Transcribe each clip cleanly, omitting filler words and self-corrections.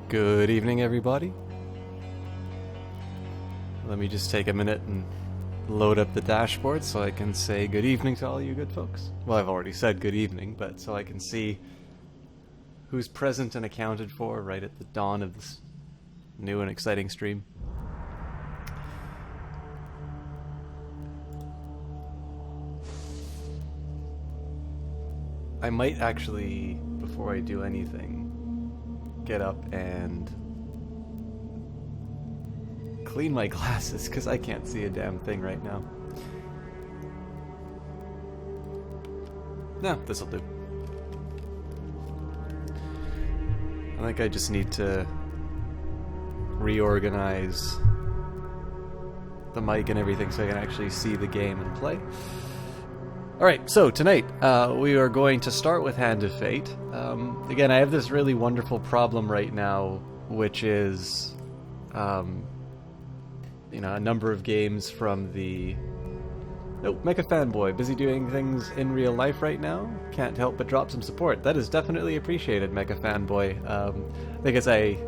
Good evening, everybody. Let me just take a minute and load up the dashboard so I can say good evening to all you good folks. Well, I've already said good evening, but so I can see who's present and accounted for right at the dawn of this new and exciting stream. I might actually, before I do anything, get up and clean my glasses because I can't see a damn thing right now. No, this'll do. I think I just need to reorganize the mic and everything so I can actually see the game and play. Alright, so tonight we are going to start with Hand of Fate. Again, I have this really wonderful problem right now, which is, a number of games from the... Oh, Mecha Fanboy, busy doing things in real life right now? Can't help but drop some support. That is definitely appreciated, Mecha Fanboy. I think as I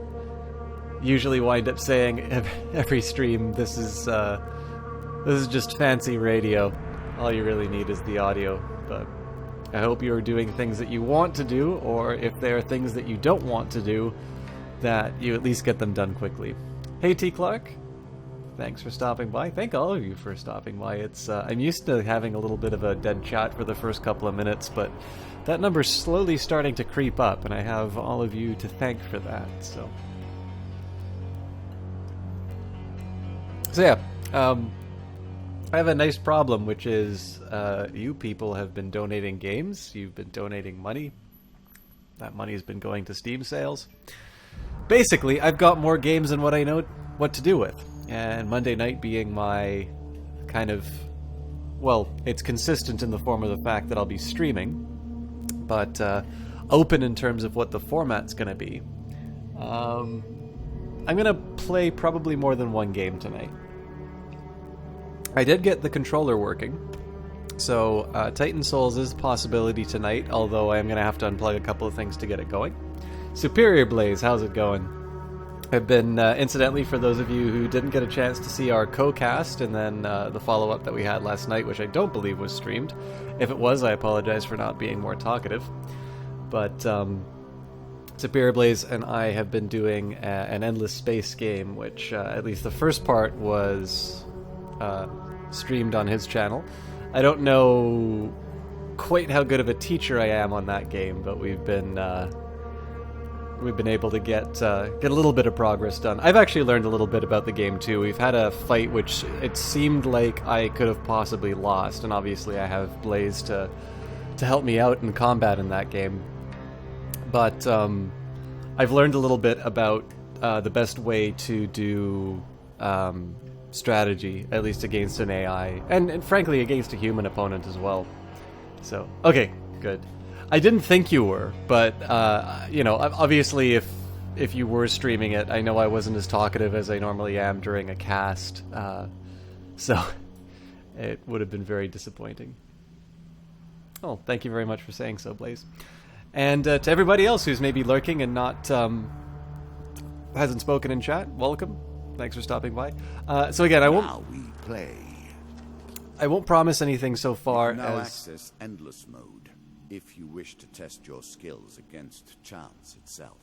usually wind up saying every stream, this is just fancy radio. All you really need is the audio, but I hope you're doing things that you want to do, or if there are things that you don't want to do, that you at least get them done quickly. Hey T. Clark, thanks for stopping by. Thank all of you for stopping by. It's I'm used to having a little bit of a dead chat for the first couple of minutes, but that number's slowly starting to creep up, and I have all of you to thank for that, so yeah, I have a nice problem, which is you people have been donating games, you've been donating money. That money has been going to Steam sales. Basically, I've got more games than what I know what to do with. And Monday night being my kind of... Well, it's consistent in the form of the fact that I'll be streaming, but open in terms of what the format's going to be. I'm going to play probably more than one game tonight. I did get the controller working, so Titan Souls is a possibility tonight, although I'm going to have to unplug a couple of things to get it going. Superior Blaze, how's it going? I've been, incidentally, for those of you who didn't get a chance to see our co-cast and then the follow-up that we had last night, which I don't believe was streamed. If it was, I apologize for not being more talkative. But Superior Blaze and I have been doing an endless space game, which at least the first part was... streamed on his channel. I don't know quite how good of a teacher I am on that game, but we've been able to get a little bit of progress done. I've actually learned a little bit about the game too. We've had a fight which it seemed like I could have possibly lost, and obviously I have Blaze to help me out in combat in that game. But I've learned a little bit about the best way to do strategy, at least against an AI, and frankly against a human opponent as well. So, okay, good. I didn't think you were, but obviously if you were streaming it, I know I wasn't as talkative as I normally am during a cast, so it would have been very disappointing. Oh, thank you very much for saying so, Blaze. And to everybody else who's maybe lurking and not hasn't spoken in chat, welcome. Thanks for stopping by. So again, I won't promise anything so far now as... access endless mode if you wish to test your skills against chance itself.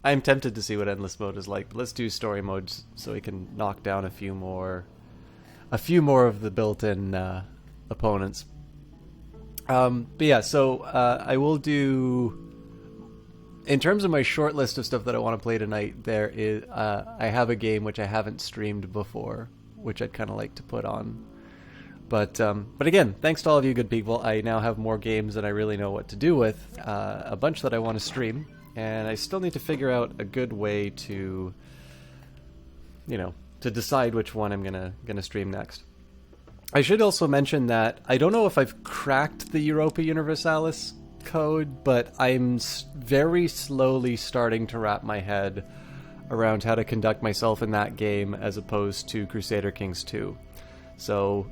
I'm tempted to see what endless mode is like, but let's do story modes so we can knock down a few more of the built-in opponents. But yeah, so I will do... In terms of my short list of stuff that I want to play tonight, there is I have a game which I haven't streamed before, which I'd kind of like to put on. But again, thanks to all of you good people, I now have more games than I really know what to do with, a bunch that I want to stream, and I still need to figure out a good way to, to decide which one I'm gonna stream next. I should also mention that I don't know if I've cracked the Europa Universalis code, but I'm very slowly starting to wrap my head around how to conduct myself in that game as opposed to Crusader Kings 2. So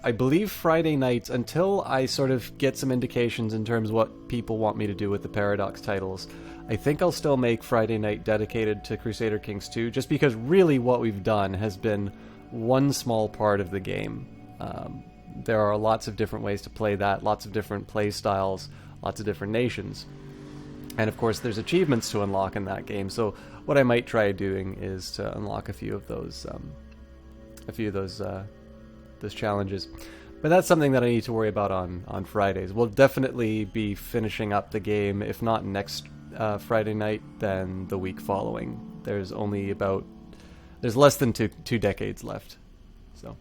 I believe Friday nights, until I sort of get some indications in terms of what people want me to do with the Paradox titles, I think I'll still make Friday night dedicated to Crusader Kings 2, just because really what we've done has been one small part of the game. There are lots of different ways to play that, lots of different play styles, lots of different nations. And of course there's achievements to unlock in that game, so what I might try doing is to unlock a few of those those challenges. But that's something that I need to worry about on Fridays. We'll definitely be finishing up the game, if not next Friday night, then the week following. There's less than two decades left. So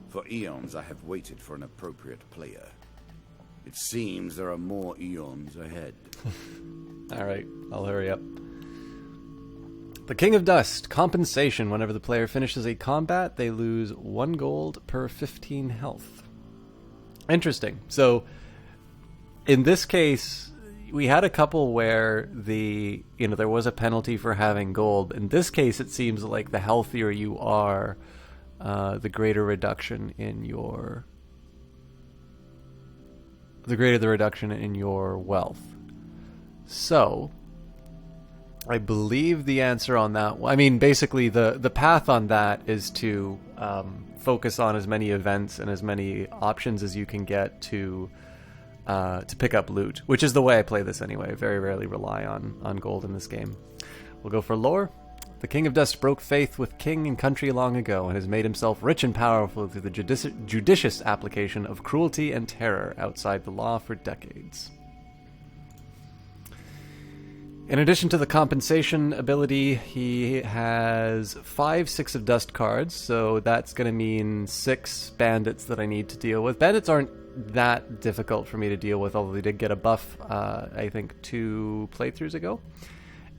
for eons I have waited for an appropriate player. It seems there are more eons ahead. Alright, I'll hurry up. The King of Dust. Compensation. Whenever the player finishes a combat, they lose 1 gold per 15 health. Interesting. So, in this case, we had a couple where there was a penalty for having gold. In this case, it seems like the healthier you are, the greater the reduction in your wealth. So, I believe the answer on that, I mean, basically the path on that is to focus on as many events and as many options as you can get to pick up loot, which is the way I play this anyway. I very rarely rely on gold in this game. We'll go for lore. The King of Dust broke faith with king and country long ago and has made himself rich and powerful through the judicious application of cruelty and terror outside the law for decades. In addition to the compensation ability, he has 5 Six of Dust cards, so that's going to mean 6 bandits that I need to deal with. Bandits aren't that difficult for me to deal with, although they did get a buff, I think, 2 playthroughs ago.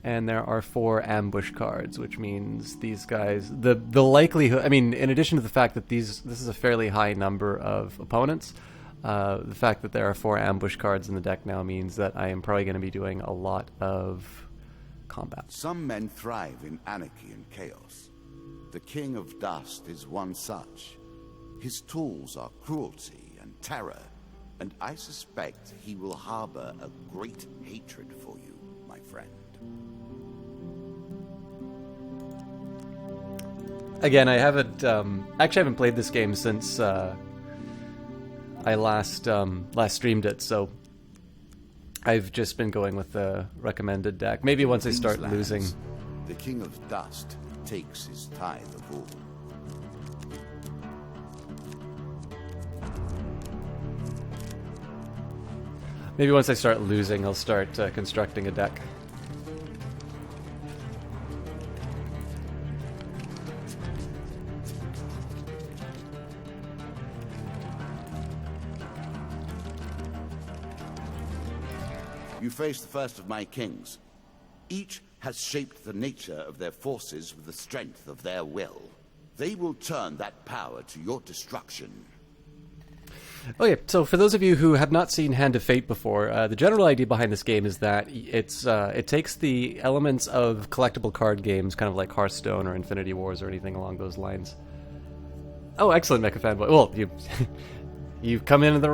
And there are 4 ambush cards, which means these guys, the likelihood, I mean, in addition to the fact that this is a fairly high number of opponents, the fact that there are 4 ambush cards in the deck now means that I am probably going to be doing a lot of combat. Some men thrive in anarchy and chaos. The King of Dust is one such. His tools are cruelty and terror, and I suspect he will harbor a great hatred for you, my friend. Again, I haven't played this game since I last streamed it, so I've just been going with the recommended deck. Maybe once I start losing. The King of Dust takes his tithe of all. Maybe once I start losing, I'll start constructing a deck. You face the first of my kings. Each has shaped the nature of their forces with the strength of their will. They will turn that power to your destruction. Okay, so for those of you who have not seen Hand of Fate before, the general idea behind this game is that it takes the elements of collectible card games, kind of like Hearthstone or Infinity Wars or anything along those lines. Oh, excellent, Mecha Fanboy. Well, you've come in at the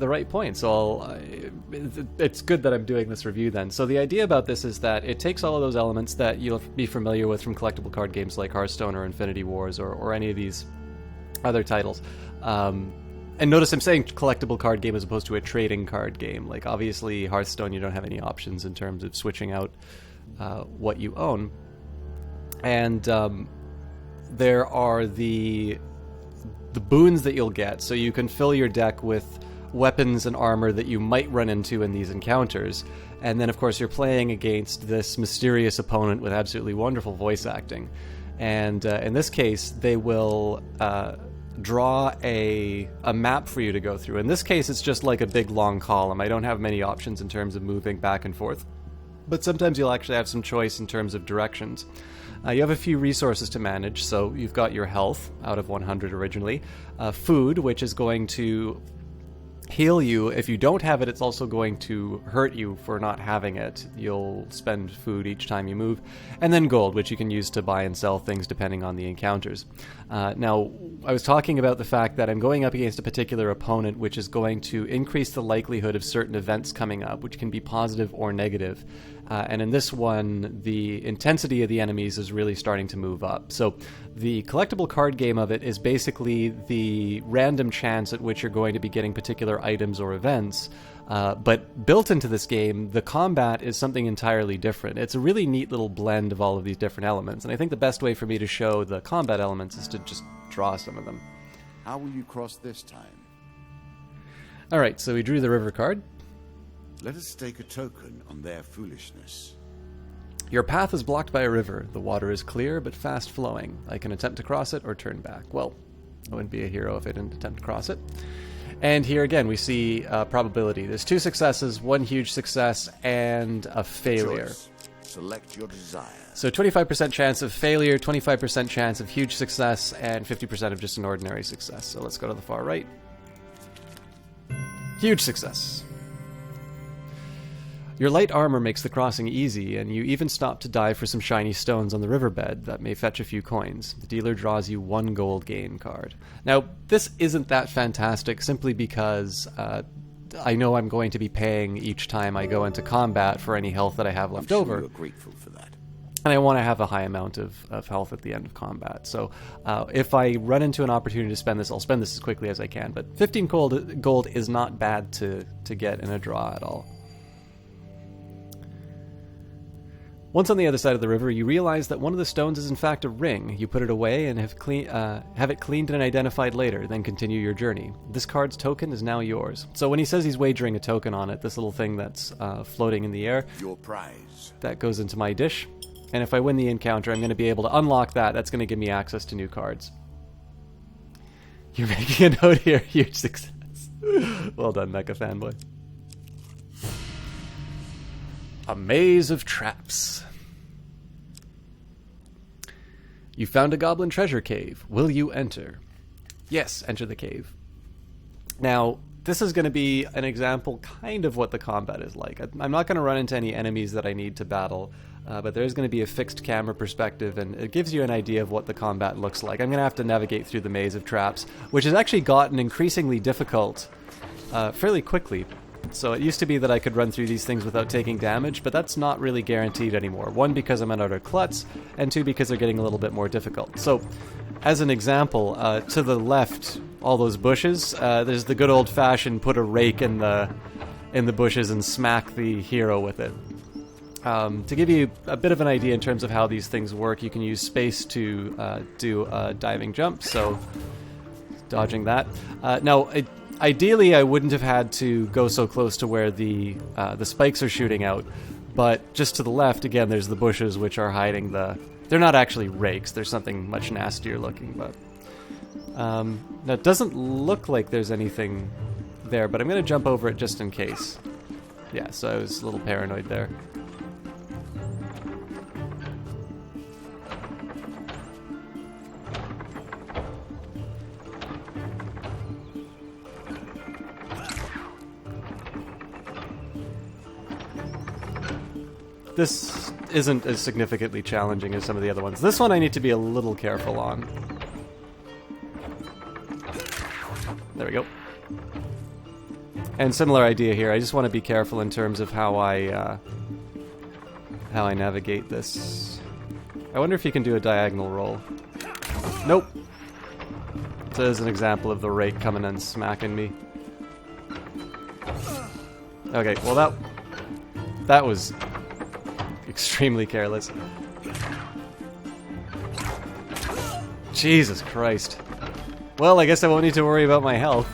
right point, so it's good that I'm doing this review then. So the idea about this is that it takes all of those elements that you'll be familiar with from collectible card games like Hearthstone or Infinity Wars or any of these other titles. And notice I'm saying collectible card game as opposed to a trading card game. Like, obviously, Hearthstone, you don't have any options in terms of switching out what you own. And there are the boons that you'll get, so you can fill your deck with weapons and armor that you might run into in these encounters. And then, of course, you're playing against this mysterious opponent with absolutely wonderful voice acting. And in this case, they will draw a map for you to go through. In this case, it's just like a big long column. I don't have many options in terms of moving back and forth, but sometimes you'll actually have some choice in terms of directions. You have a few resources to manage, so you've got your health out of 100 originally, food, which is going to heal you. If you don't have it, it's also going to hurt you for not having it. You'll spend food each time you move. And then gold, which you can use to buy and sell things depending on the encounters. Now, I was talking about the fact that I'm going up against a particular opponent, which is going to increase the likelihood of certain events coming up, which can be positive or negative. And in this one, the intensity of the enemies is really starting to move up. So the collectible card game of it is basically the random chance at which you're going to be getting particular items or events. But built into this game, the combat is something entirely different. It's a really neat little blend of all of these different elements. And I think the best way for me to show the combat elements is to just draw some of them. How will you cross this time? Alright, so we drew the river card. Let us stake a token on their foolishness. Your path is blocked by a river. The water is clear but fast flowing. I can attempt to cross it or turn back. Well, I wouldn't be a hero if I didn't attempt to cross it. And here again we see probability. There's 2 successes, 1 huge success, and a failure. Choice. Select your desire. So 25% chance of failure, 25% chance of huge success, and 50% of just an ordinary success. So let's go to the far right. Huge success. Your light armor makes the crossing easy, and you even stop to dive for some shiny stones on the riverbed that may fetch a few coins. The dealer draws you 1 gold gain card. Now, this isn't that fantastic simply because I know I'm going to be paying each time I go into combat for any health that I have left over. You're grateful for that. And I want to have a high amount of health at the end of combat. So if I run into an opportunity to spend this, I'll spend this as quickly as I can. But 15 gold is not bad to get in a draw at all. Once on the other side of the river, you realize that one of the stones is in fact a ring. You put it away and have it cleaned and identified later, then continue your journey. This card's token is now yours. So when he says he's wagering a token on it, this little thing that's floating in the air, your prize, that goes into my dish. And if I win the encounter, I'm going to be able to unlock that. That's going to give me access to new cards. You're making a note here. Huge success. Well done, Mecha Fanboy. A maze of traps. You found a goblin treasure cave. Will you enter? Yes, enter the cave. Now, this is going to be an example kind of what the combat is like. I'm not going to run into any enemies that I need to battle, but there's going to be a fixed camera perspective, and it gives you an idea of what the combat looks like. I'm going to have to navigate through the maze of traps, which has actually gotten increasingly difficult fairly quickly. So it used to be that I could run through these things without taking damage, but that's not really guaranteed anymore. 1, because I'm out of klutz, and 2, because they're getting a little bit more difficult. So, as an example, to the left, all those bushes, there's the good old-fashioned put a rake in the bushes and smack the hero with it. To give you a bit of an idea in terms of how these things work, you can use space to do a diving jump, so dodging that. Now, ideally, I wouldn't have had to go so close to where the spikes are shooting out, but just to the left, again, there's the bushes which are hiding the... They're not actually rakes, they're something much nastier looking, but... now, it doesn't look like there's anything there, but I'm going to jump over it just in case. Yeah, so I was a little paranoid there. This isn't as significantly challenging as some of the other ones. This one I need to be a little careful on. There we go. And similar idea here. I just want to be careful in terms of how I navigate this. I wonder if you can do a diagonal roll. Nope. So there's an example of the rake coming and smacking me. Okay, well that was extremely careless. Jesus Christ. Well, I guess I won't need to worry about my health.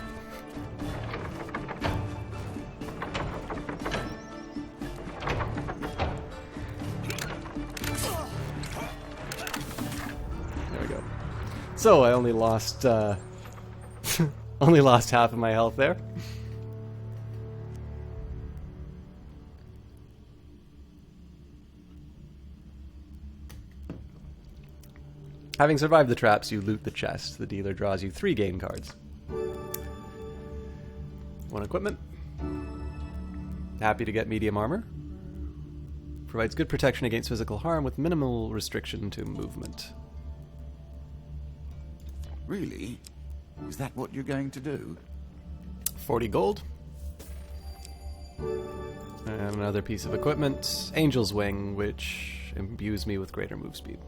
There we go. So I only lost only lost half of my health there. Having survived the traps, you loot the chest. The dealer draws you 3 game cards. One equipment. Happy to get medium armor. Provides good protection against physical harm with minimal restriction to movement. Really? Is that what you're going to do? 40 gold. And another piece of equipment. Angel's Wing, which imbues me with greater move speed.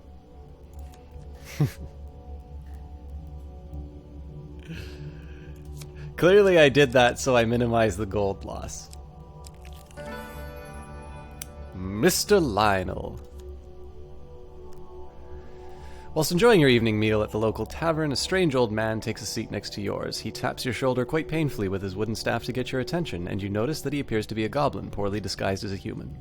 Clearly I did that so I minimize the gold loss. Mr. Lionel. Whilst enjoying your evening meal at the local tavern, a strange old man takes a seat next to yours. He taps your shoulder quite painfully with his wooden staff to get your attention, and you notice that he appears to be a goblin, poorly disguised as a human.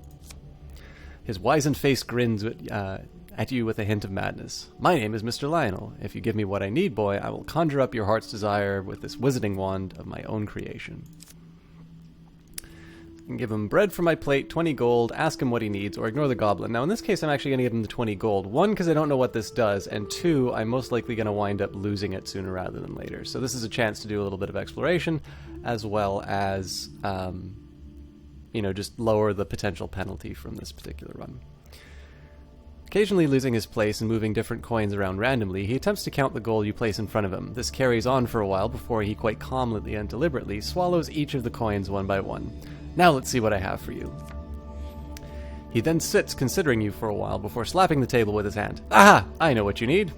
His wizened face grins at you with a hint of madness. My name is Mr. Lionel. If you give me what I need, boy, I will conjure up your heart's desire with this wizarding wand of my own creation. I can give him bread from my plate, 20 gold, ask him what he needs, or ignore the goblin. Now, in this case, I'm actually going to give him the 20 gold. One, because I don't know what this does, and two, I'm most likely going to wind up losing it sooner rather than later. So this is a chance to do a little bit of exploration, as well as, just lower the potential penalty from this particular run. Occasionally losing his place and moving different coins around randomly, he attempts to count the gold you place in front of him. This carries on for a while before he quite calmly and deliberately swallows each of the coins one by one. Now let's see what I have for you. He then sits considering you for a while before slapping the table with his hand. Aha! I know what you need.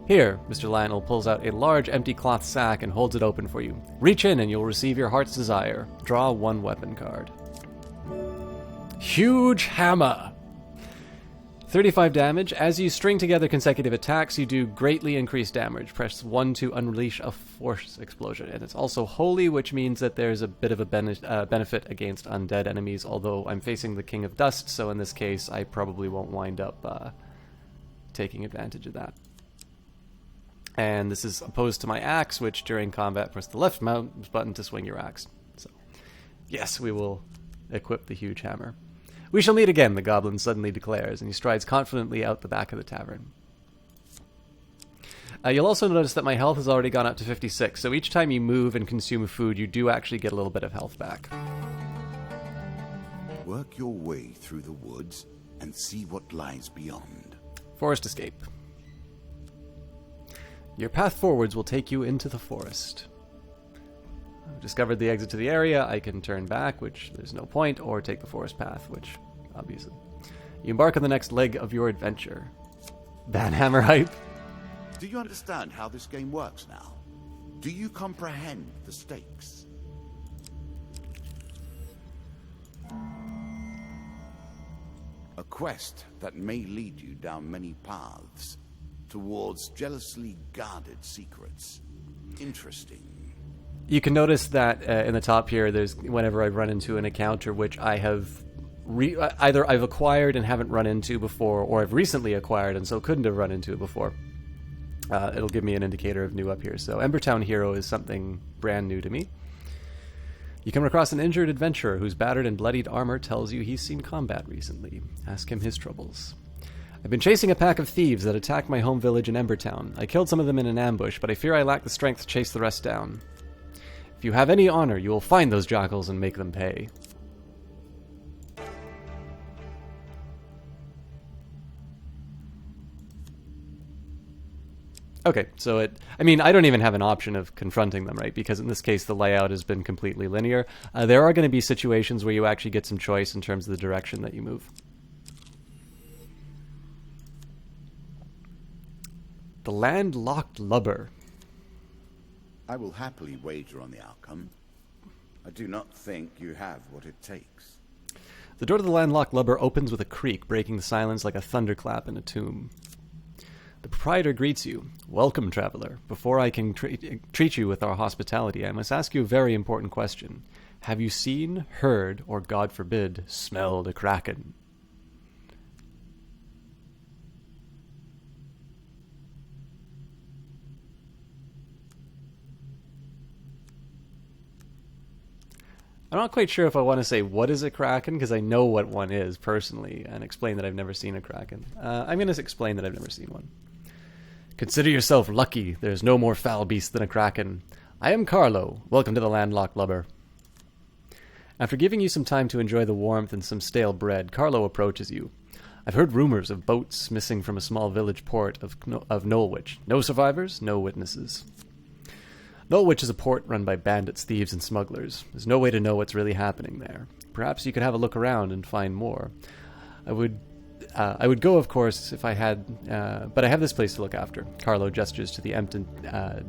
Here, Mr. Lionel pulls out a large empty cloth sack and holds it open for you. Reach in and you'll receive your heart's desire. Draw one weapon card. Huge Hammer! 35 damage. As you string together consecutive attacks, you do greatly increased damage. Press 1 to unleash a force explosion. And it's also holy, which means that there's a bit of a benefit against undead enemies, although I'm facing the King of Dust, so in this case, I probably won't wind up taking advantage of that. And this is opposed to my axe, which during combat, press the left mouse button to swing your axe. So, yes, we will equip the huge hammer. We shall meet again, the goblin suddenly declares, and he strides confidently out the back of the tavern. You'll also notice that my health has already gone up to 56, so each time you move and consume food, you do actually get a little bit of health back. Work your way through the woods and see what lies beyond. Forest escape. Your path forwards will take you into the forest. I've discovered the exit to the area. I can turn back, which there's no point, or take the forest path, which, obviously. You embark on the next leg of your adventure. Banhammer hype. Do you understand how this game works now? Do you comprehend the stakes? A quest that may lead you down many paths towards jealously guarded secrets. Interesting. You can notice that in the top here, there's whenever I run into an encounter which I have either I've acquired and haven't run into before, or I've recently acquired and so couldn't have run into it before. It'll give me an indicator of new up here. So Embertown Hero is something brand new to me. You come across an injured adventurer whose battered and bloodied armor tells you he's seen combat recently. Ask him his troubles. I've been chasing a pack of thieves that attacked my home village in Embertown. I killed some of them in an ambush, but I fear I lack the strength to chase the rest down. If you have any honor, you will find those jackals and make them pay. Okay, so I don't even have an option of confronting them, right? Because in this case, the layout has been completely linear. There are going to be situations where you actually get some choice in terms of the direction that you move. The Landlocked Lubber. I will happily wager on the outcome. I do not think you have what it takes. The door to the Landlocked Lubber opens with a creak, breaking the silence like a thunderclap in a tomb. The proprietor greets you. Welcome, traveler. Before I can treat you with our hospitality, I must ask you a very important question. Have you seen, heard, or, God forbid, smelled a kraken? I'm not quite sure if I want to say what is a kraken, because I know what one is, personally, and explain that I've never seen a kraken. I'm going to explain that I've never seen one. Consider yourself lucky. There's no more foul beast than a kraken. I am Carlo. Welcome to the Landlocked Lubber. After giving you some time to enjoy the warmth and some stale bread, Carlo approaches you. I've heard rumors of boats missing from a small village port of Knollwich. No survivors, no witnesses. Knollwich is a port run by bandits, thieves, and smugglers. There's no way to know what's really happening there. Perhaps you could have a look around and find more. I would go, of course, if I had, but I have this place to look after. Carlo gestures to the empty,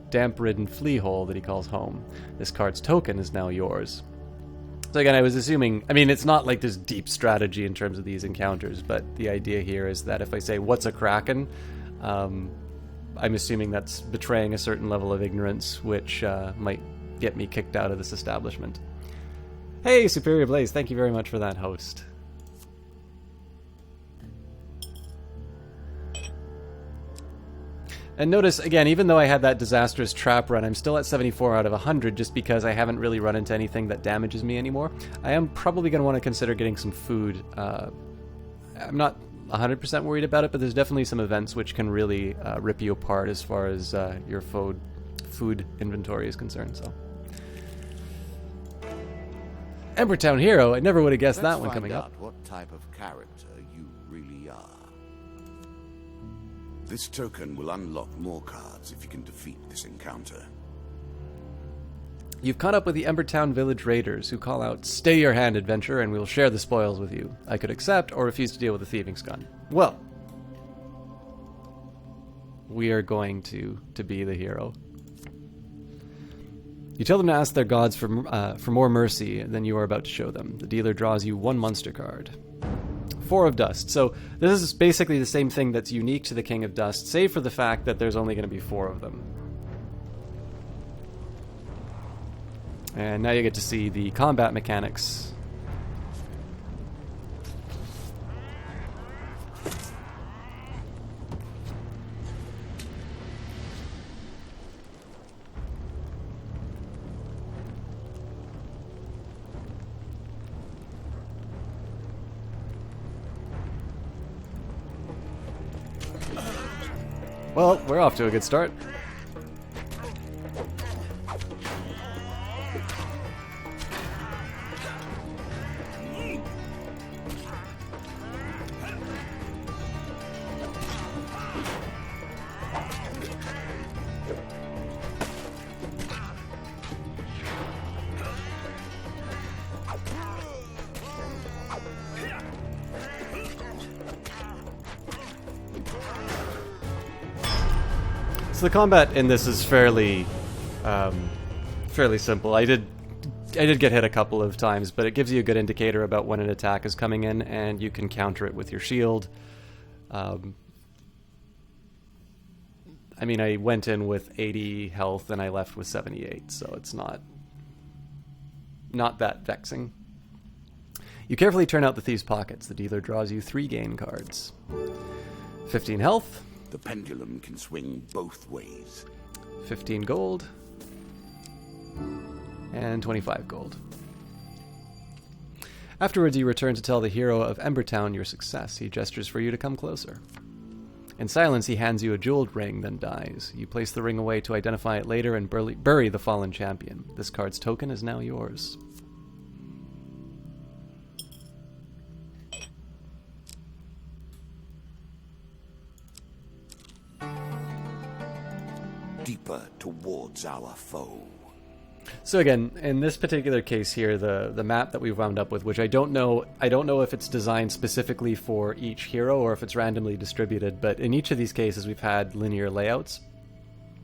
damp-ridden flea hole that he calls home. This card's token is now yours. So again, I was assuming, I mean, it's not like there's deep strategy in terms of these encounters, but the idea here is that if I say, what's a kraken, I'm assuming that's betraying a certain level of ignorance, which might get me kicked out of this establishment. Hey, Superior Blaze, thank you very much for that, host. And notice, again, even though I had that disastrous trap run, I'm still at 74 out of 100 just because I haven't really run into anything that damages me anymore. I am probably going to want to consider getting some food. I'm not 100% worried about it, but there's definitely some events which can really rip you apart as far as your food inventory is concerned. So, Embertown Hero, I never would have guessed that one coming up. What type of character you really are. This token will unlock more cards if you can defeat this encounter. You've caught up with the Embertown Village Raiders, who call out, "Stay your hand, adventurer, and we'll share the spoils with you." I could accept or refuse to deal with the thieving scum. Well, we are going to be the hero. You tell them to ask their gods for more mercy than you are about to show them. The dealer draws you one monster card. 4 of Dust. So this is basically the same thing that's unique to the King of Dust, save for the fact that there's only going to be 4 of them. And now you get to see the combat mechanics. Well, we're off to a good start. So the combat in this is fairly simple. I did get hit a couple of times, but it gives you a good indicator about when an attack is coming in, and you can counter it with your shield. I mean, I went in with 80 health and I left with 78, so it's not that vexing. You carefully turn out the thieves' pockets. The dealer draws you 3 gain cards. 15 health. The pendulum can swing both ways. 15 gold. And 25 gold. Afterwards, you return to tell the hero of Embertown your success. He gestures for you to come closer. In silence, he hands you a jeweled ring, then dies. You place the ring away to identify it later and bury the fallen champion. This card's token is now yours. Deeper towards our foe. So again, in this particular case here, the map that we've wound up with, which I don't know if it's designed specifically for each hero or if it's randomly distributed, but in each of these cases we've had linear layouts.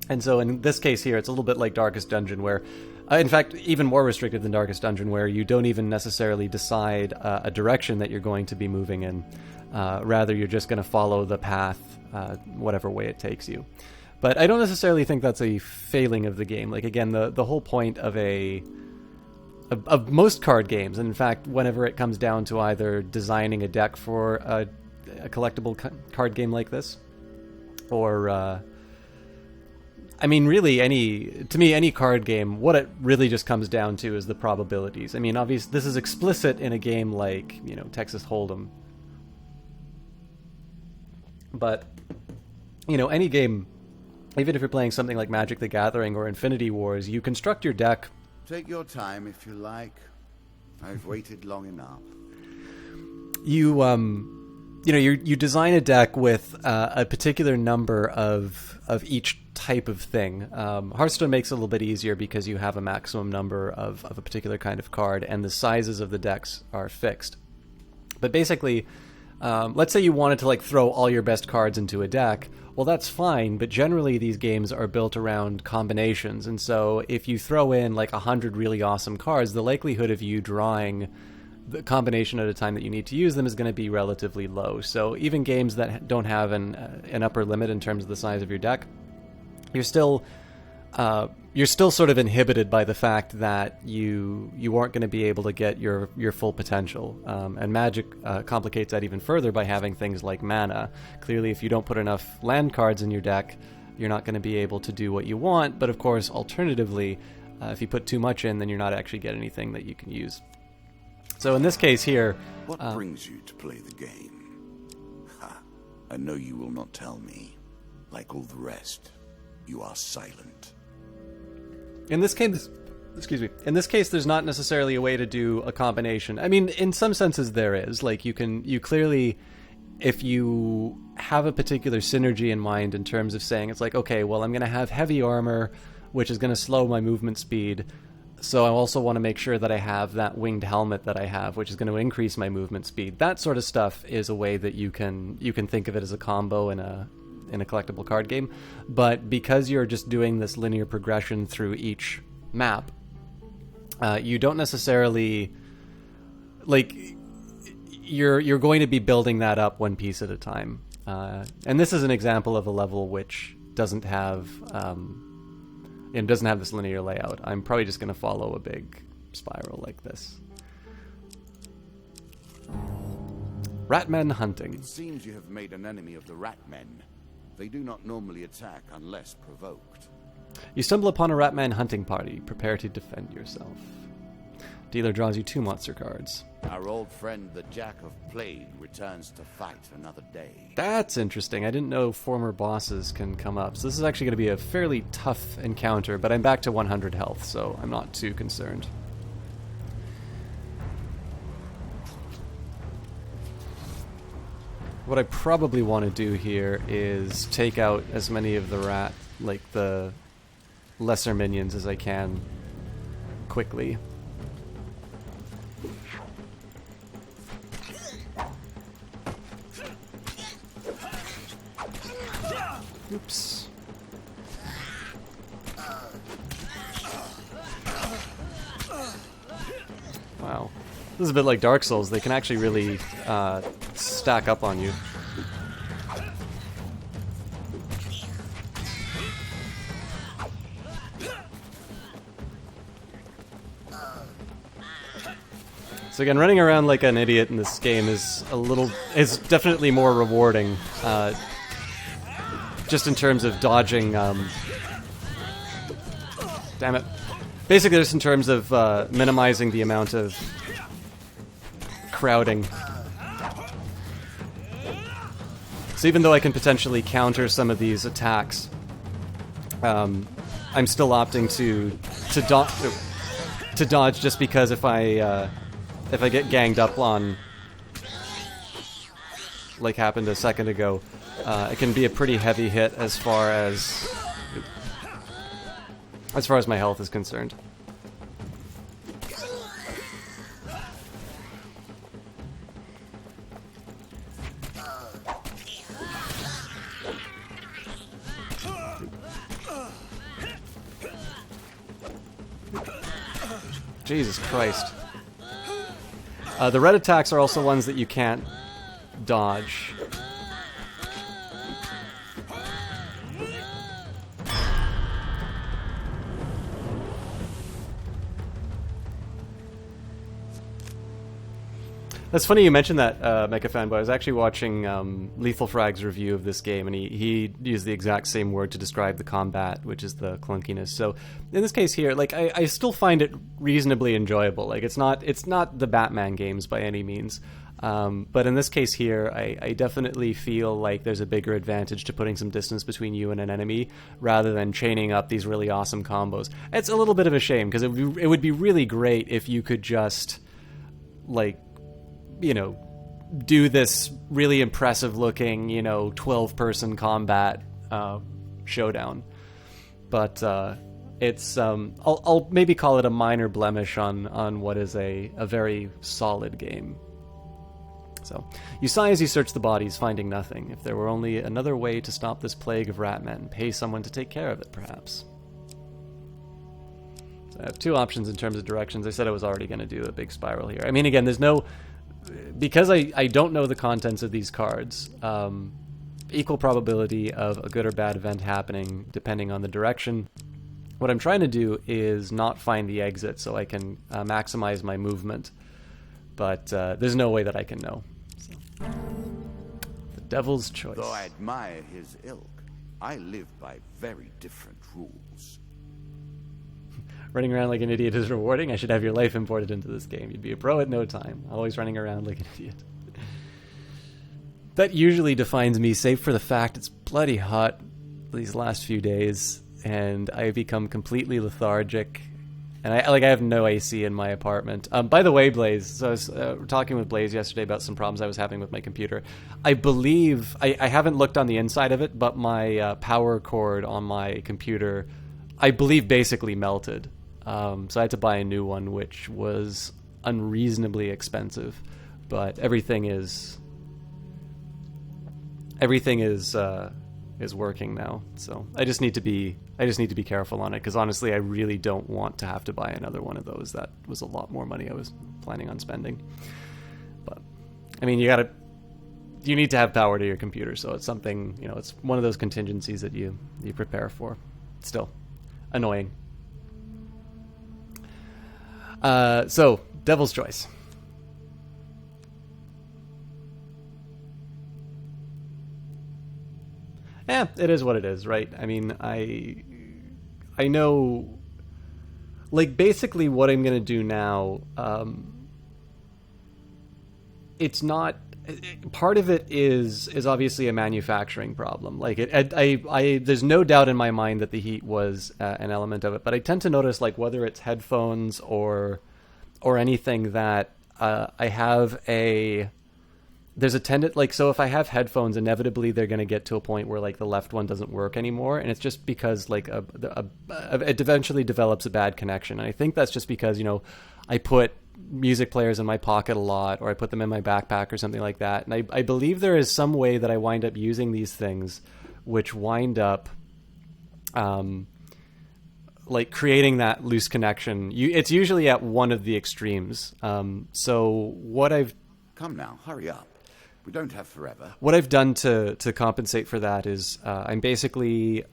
And so in this case here, it's a little bit like Darkest Dungeon, where, in fact, even more restrictive than Darkest Dungeon, where you don't even necessarily decide a direction that you're going to be moving in. Rather, you're just going to follow the path, whatever way it takes you. But I don't necessarily think that's a failing of the game. Like, again, the whole point of most card games, and in fact, whenever it comes down to either designing a deck for a collectible card game like this, or, I mean, really, any card game, what it really just comes down to is the probabilities. I mean, obviously, this is explicit in a game like, Texas Hold'em. But, any game even if you're playing something like Magic the Gathering or Infinity Wars, you construct your deck. Take your time if you like. I've waited long enough. You design a deck with a particular number of each type of thing. Hearthstone makes it a little bit easier because you have a maximum number of a particular kind of card, and the sizes of the decks are fixed. But basically, let's say you wanted to throw all your best cards into a deck. Well, that's fine, but generally these games are built around combinations, and so if you throw in 100 really awesome cards, the likelihood of you drawing the combination at a time that you need to use them is going to be relatively low. So even games that don't have an upper limit in terms of the size of your deck, you're still sort of inhibited by the fact that you aren't going to be able to get your full potential. And Magic complicates that even further by having things like mana. Clearly, if you don't put enough land cards in your deck, you're not going to be able to do what you want. But of course, alternatively, if you put too much in, then you're not actually getting anything that you can use. So in this case here... What brings you to play the game? Ha! I know you will not tell me. Like all the rest, you are silent. In this case, there's not necessarily a way to do a combination. I mean, in some senses there is. You clearly, if you have a particular synergy in mind in terms of saying, it's okay, well, I'm going to have heavy armor, which is going to slow my movement speed. So I also want to make sure that I have that winged helmet that I have, which is going to increase my movement speed. That sort of stuff is a way that you can think of it as a combo in a collectible card game. But because you're just doing this linear progression through each map, you don't necessarily you're going to be building that up one piece at a time. And this is an example of a level which doesn't have this linear layout. I'm probably just going to follow a big spiral like this. Ratmen hunting. It seems you have made an enemy of the Ratmen. They do not normally attack unless provoked. You stumble upon a Ratman hunting party. Prepare to defend yourself. Dealer draws you 2 monster cards. Our old friend, the Jack of Plague, returns to fight another day. That's interesting. I didn't know former bosses can come up. So this is actually going to be a fairly tough encounter, but I'm back to 100 health, so I'm not too concerned. What I probably want to do here is take out as many of the the lesser minions as I can quickly. Oops. Wow. This is a bit like Dark Souls. They can actually really stack up on you. So again, running around like an idiot in this game is definitely more rewarding. Just in terms of dodging, damn it. Basically just in terms of minimizing the amount of crowding. So even though I can potentially counter some of these attacks, I'm still opting to dodge just because if I get ganged up on, like happened a second ago, it can be a pretty heavy hit as far as my health is concerned. Jesus Christ. The red attacks are also ones that you can't dodge. That's funny you mentioned that, Mecha Fanboy. I was actually watching Lethal Frag's review of this game, and he used the exact same word to describe the combat, which is the clunkiness. So in this case here, like I still find it reasonably enjoyable. Like it's not the Batman games by any means, but in this case here, I definitely feel like there's a bigger advantage to putting some distance between you and an enemy rather than chaining up these really awesome combos. It's a little bit of a shame because it would be really great if you could just like, you know, do this really impressive looking, 12-person combat showdown. But it's I'll maybe call it a minor blemish on what is a very solid game. So you sigh as you search the bodies, finding nothing. If there were only another way to stop this plague of ratmen, pay someone to take care of it, perhaps. So I have two options in terms of directions. I said I was already going to do a big spiral here. I mean, again, there's no... Because I don't know the contents of these cards, equal probability of a good or bad event happening depending on the direction. What I'm trying to do is not find the exit so I can maximize my movement. But there's no way that I can know. So. The Devil's Choice. Though I admire his ilk, I live by very different rules. Running around like an idiot is rewarding. I should have your life imported into this game. You'd be a pro at no time. Always running around like an idiot. That usually defines me, save for the fact it's bloody hot these last few days, and I've become completely lethargic. And I have no AC in my apartment. By the way, Blaze, so I was talking with Blaze yesterday about some problems I was having with my computer. I believe, I haven't looked on the inside of it, but my power cord on my computer, I believe, basically melted. So I had to buy a new one, which was unreasonably expensive. But everything is working now. So I just need to be careful on it, because honestly, I really don't want to have to buy another one of those. That was a lot more money I was planning on spending. But I mean, you need to have power to your computer, so it's something, it's one of those contingencies that you prepare for. Still annoying. So, Devil's Choice. Yeah, it is what it is, right? I mean, I know, like, basically what I'm going to do now, it's not... Part of it is obviously a manufacturing problem. Like, there's no doubt in my mind that the heat was an element of it, but I tend to notice, like, whether it's headphones or anything, that I have there's a tendency, like, so if I have headphones, inevitably they're going to get to a point where, like, the left one doesn't work anymore, and it's just because, like, it eventually develops a bad connection. And I think that's just because, I put music players in my pocket a lot, or I put them in my backpack or something like that. And I believe there is some way that I wind up using these things which wind up like creating that loose connection. It's usually at one of the extremes. So what I've... Come now, hurry up. We don't have forever. What I've done to compensate for that is I'm basically...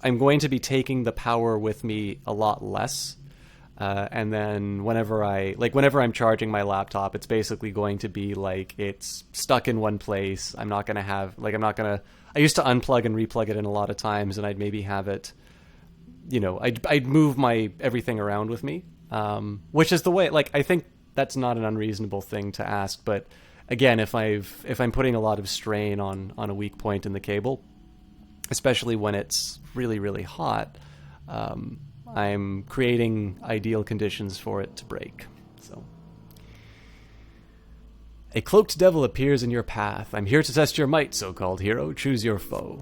I'm going to be taking the power with me a lot less. And then whenever I'm charging my laptop, it's basically going to be like it's stuck in one place. I used to unplug and replug it in a lot of times, and I'd maybe have it, I'd move my everything around with me, which is the way, like, I think that's not an unreasonable thing to ask. But again, if I'm putting a lot of strain on a weak point in the cable, especially when it's really, really hot, I'm creating ideal conditions for it to break. So, a cloaked devil appears in your path. I'm here to test your might, so-called hero. Choose your foe.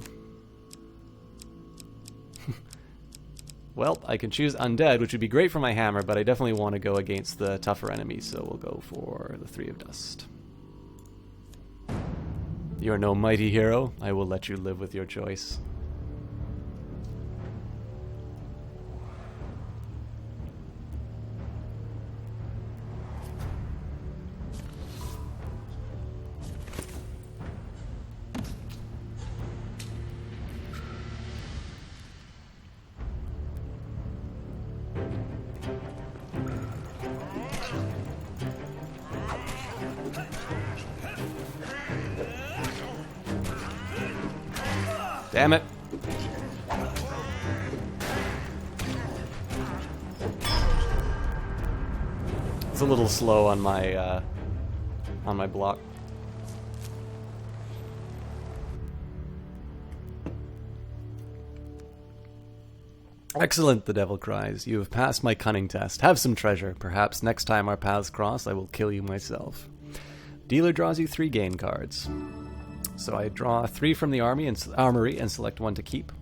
Well, I can choose undead, which would be great for my hammer, but I definitely want to go against the tougher enemies, so we'll go for the 3 of dust. You're no mighty hero. I will let you live with your choice. Damn it. It's a little slow on my block. Excellent, the devil cries. You have passed my cunning test. Have some treasure. Perhaps next time our paths cross, I will kill you myself. Dealer draws you 3 gain cards. So I draw 3 from the armory and select 1 to keep.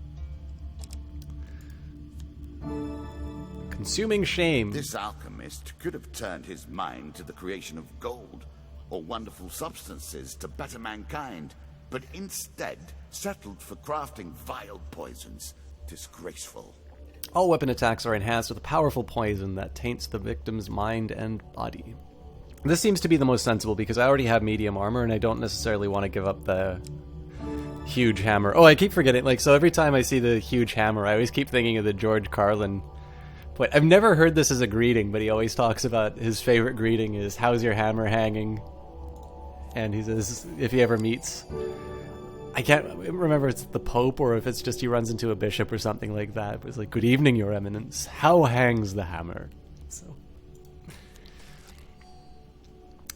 Consuming shame. This alchemist could have turned his mind to the creation of gold or wonderful substances to better mankind, but instead settled for crafting vile poisons. Disgraceful. All weapon attacks are enhanced with a powerful poison that taints the victim's mind and body. This seems to be the most sensible because I already have medium armor and I don't necessarily want to give up the huge hammer. Oh, I keep forgetting. Like, so every time I see the huge hammer, I always keep thinking of the George Carlin point. I've never heard this as a greeting, but he always talks about his favorite greeting is, "How's your hammer hanging?" And he says, if he ever meets... I can't remember if it's the Pope or if it's just he runs into a bishop or something like that. But it's like, "Good evening, Your Eminence. How hangs the hammer?" So,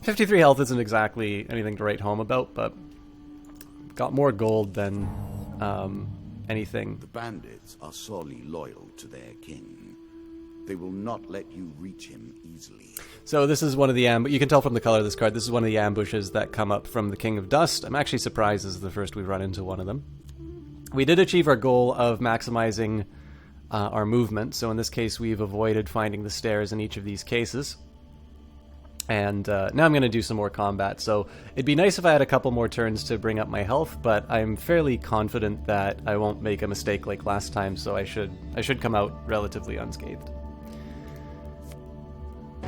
53 health isn't exactly anything to write home about, but got more gold than anything. The bandits are sorely loyal to their king. They will not let you reach him easily. So this is one of the you can tell from the color of this card, this is one of the ambushes that come up from the King of Dust. I'm actually surprised this is the first we've run into one of them. We did achieve our goal of maximizing our movement, so in this case we've avoided finding the stairs in each of these cases. And now I'm going to do some more combat, so it'd be nice if I had a couple more turns to bring up my health, but I'm fairly confident that I won't make a mistake like last time, so I should come out relatively unscathed.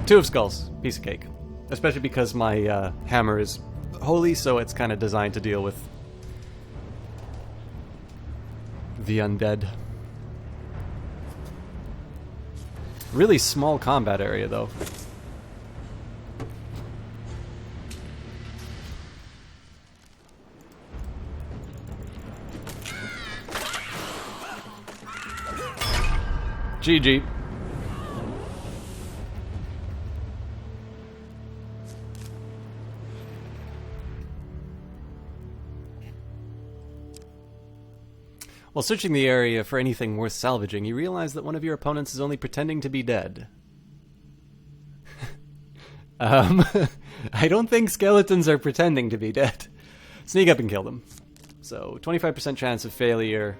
2 of Skulls, piece of cake. Especially because my hammer is holy, so it's kind of designed to deal with the undead. Really small combat area, though. GG. While searching the area for anything worth salvaging, you realize that one of your opponents is only pretending to be dead. I don't think skeletons are pretending to be dead. Sneak up and kill them. So, 25% chance of failure.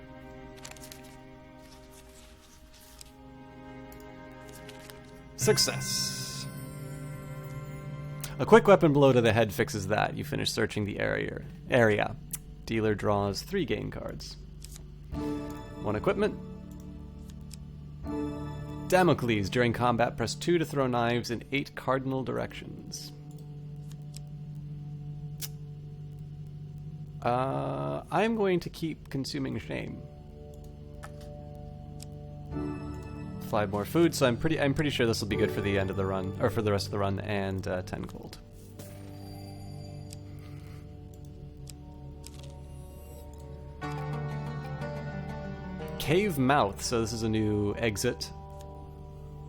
Success. A quick weapon blow to the head fixes that. You finish searching the area. Dealer draws 3 gain cards. 1 equipment. Damocles. During combat, press 2 to throw knives in 8 cardinal directions. I'm going to keep consuming shame. 5 more food, so I'm pretty sure this will be good for the end of the run, or for the rest of the run, and 10 gold. Cave Mouth, so this is a new exit.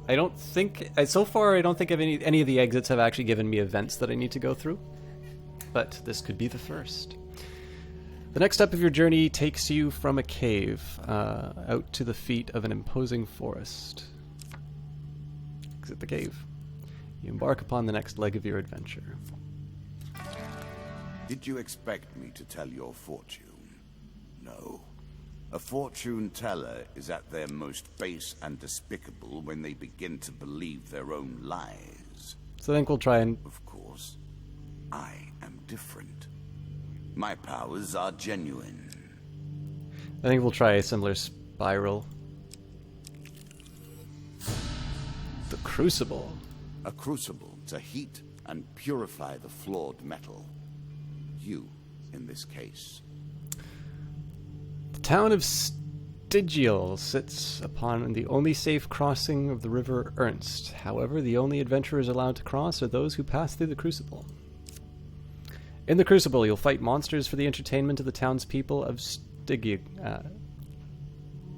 I don't think, so far I don't think of any of the exits have actually given me events that I need to go through, but this could be the first. The next step of your journey takes you from a cave out to the feet of an imposing forest. Exit the cave. You embark upon the next leg of your adventure. Did you expect me to tell your fortune? No. A fortune teller is at their most base and despicable when they begin to believe their own lies. So I think we'll try and... Of course, I am different. My powers are genuine. I think we'll try a similar spiral. The Crucible. A crucible to heat and purify the flawed metal. You, in this case. The town of Stygial sits upon the only safe crossing of the river Ernst. However, the only adventurers allowed to cross are those who pass through the Crucible. In the Crucible, you'll fight monsters for the entertainment of the townspeople of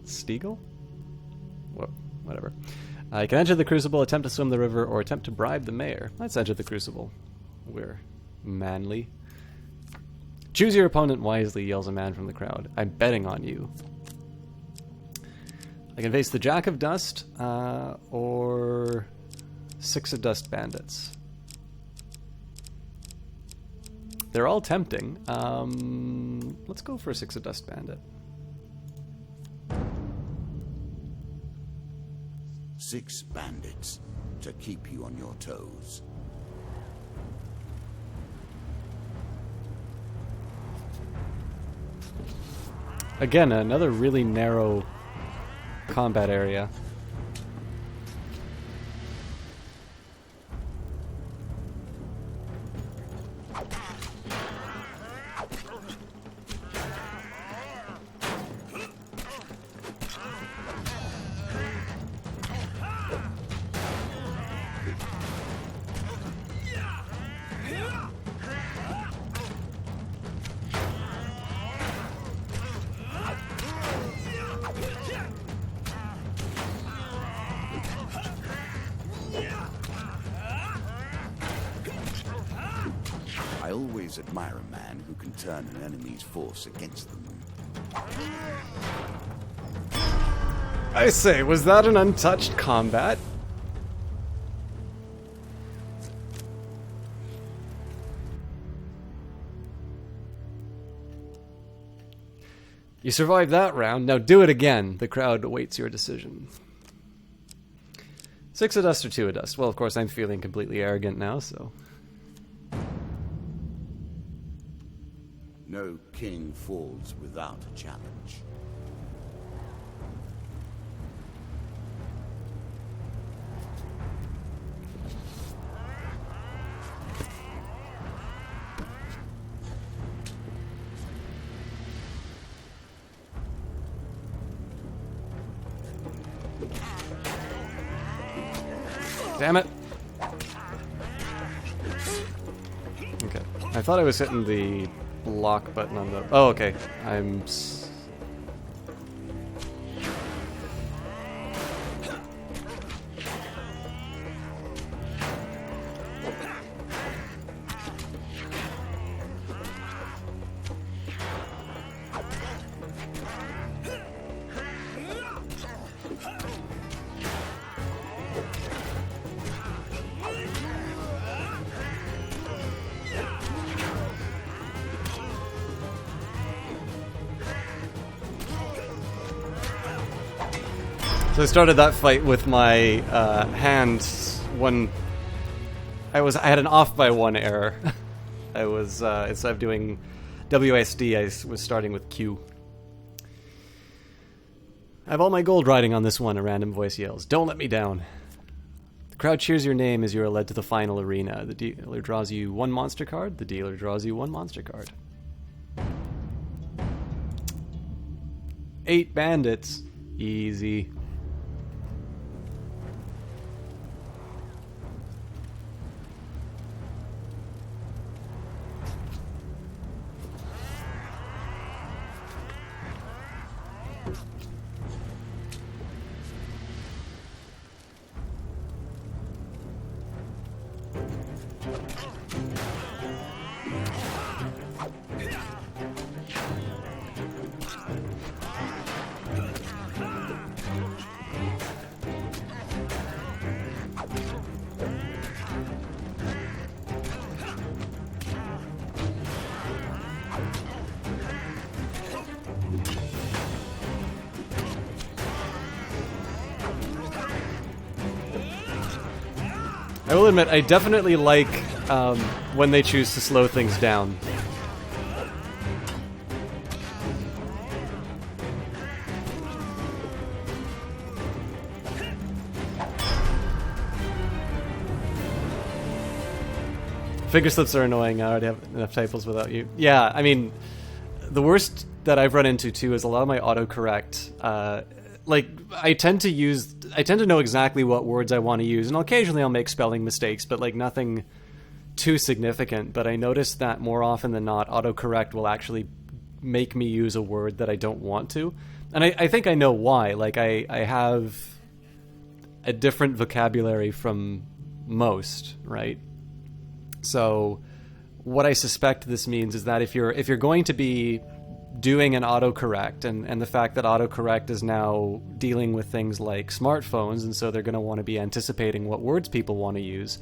Stiegel? Whatever. You can enter the Crucible, attempt to swim the river, or attempt to bribe the mayor. Let's enter the Crucible. We're manly. Choose your opponent wisely, yells a man from the crowd. I'm betting on you. I can face the Jack of Dust, or Six of Dust bandits. They're all tempting. Let's go for Six of Dust bandit. 6 bandits to keep you on your toes. Again, another really narrow combat area. I always admire a man who can turn an enemy's force against them. I say, was that an untouched combat? You survived that round, now do it again. The crowd awaits your decision. 6 of Dust or 2 of Dust? Well, of course, I'm feeling completely arrogant now, so... No king falls without a challenge. Damn it. Okay. I thought I was hitting the block button on the... Oh, okay. So I started that fight with my hand when I had an off by 1 error. I was instead of doing WSD, I was starting with Q. I have all my gold riding on this one, a random voice yells. Don't let me down. The crowd cheers your name as you are led to the final arena. The dealer draws you 1 monster card. The dealer draws you 1 monster card. 8 bandits. Easy. I will admit, I definitely like when they choose to slow things down. Finger slips are annoying. I already have enough typos without you. Yeah, I mean, the worst that I've run into too is a lot of my autocorrect. Like, I tend to know exactly what words I want to use, and occasionally I'll make spelling mistakes, but like nothing too significant. But I notice that more often than not, autocorrect will actually make me use a word that I don't want to. And I think I know why. Like, I have a different vocabulary from most, right? So what I suspect this means is that if you're going to be doing an autocorrect, and the fact that autocorrect is now dealing with things like smartphones, and so they're going to want to be anticipating what words people want to use,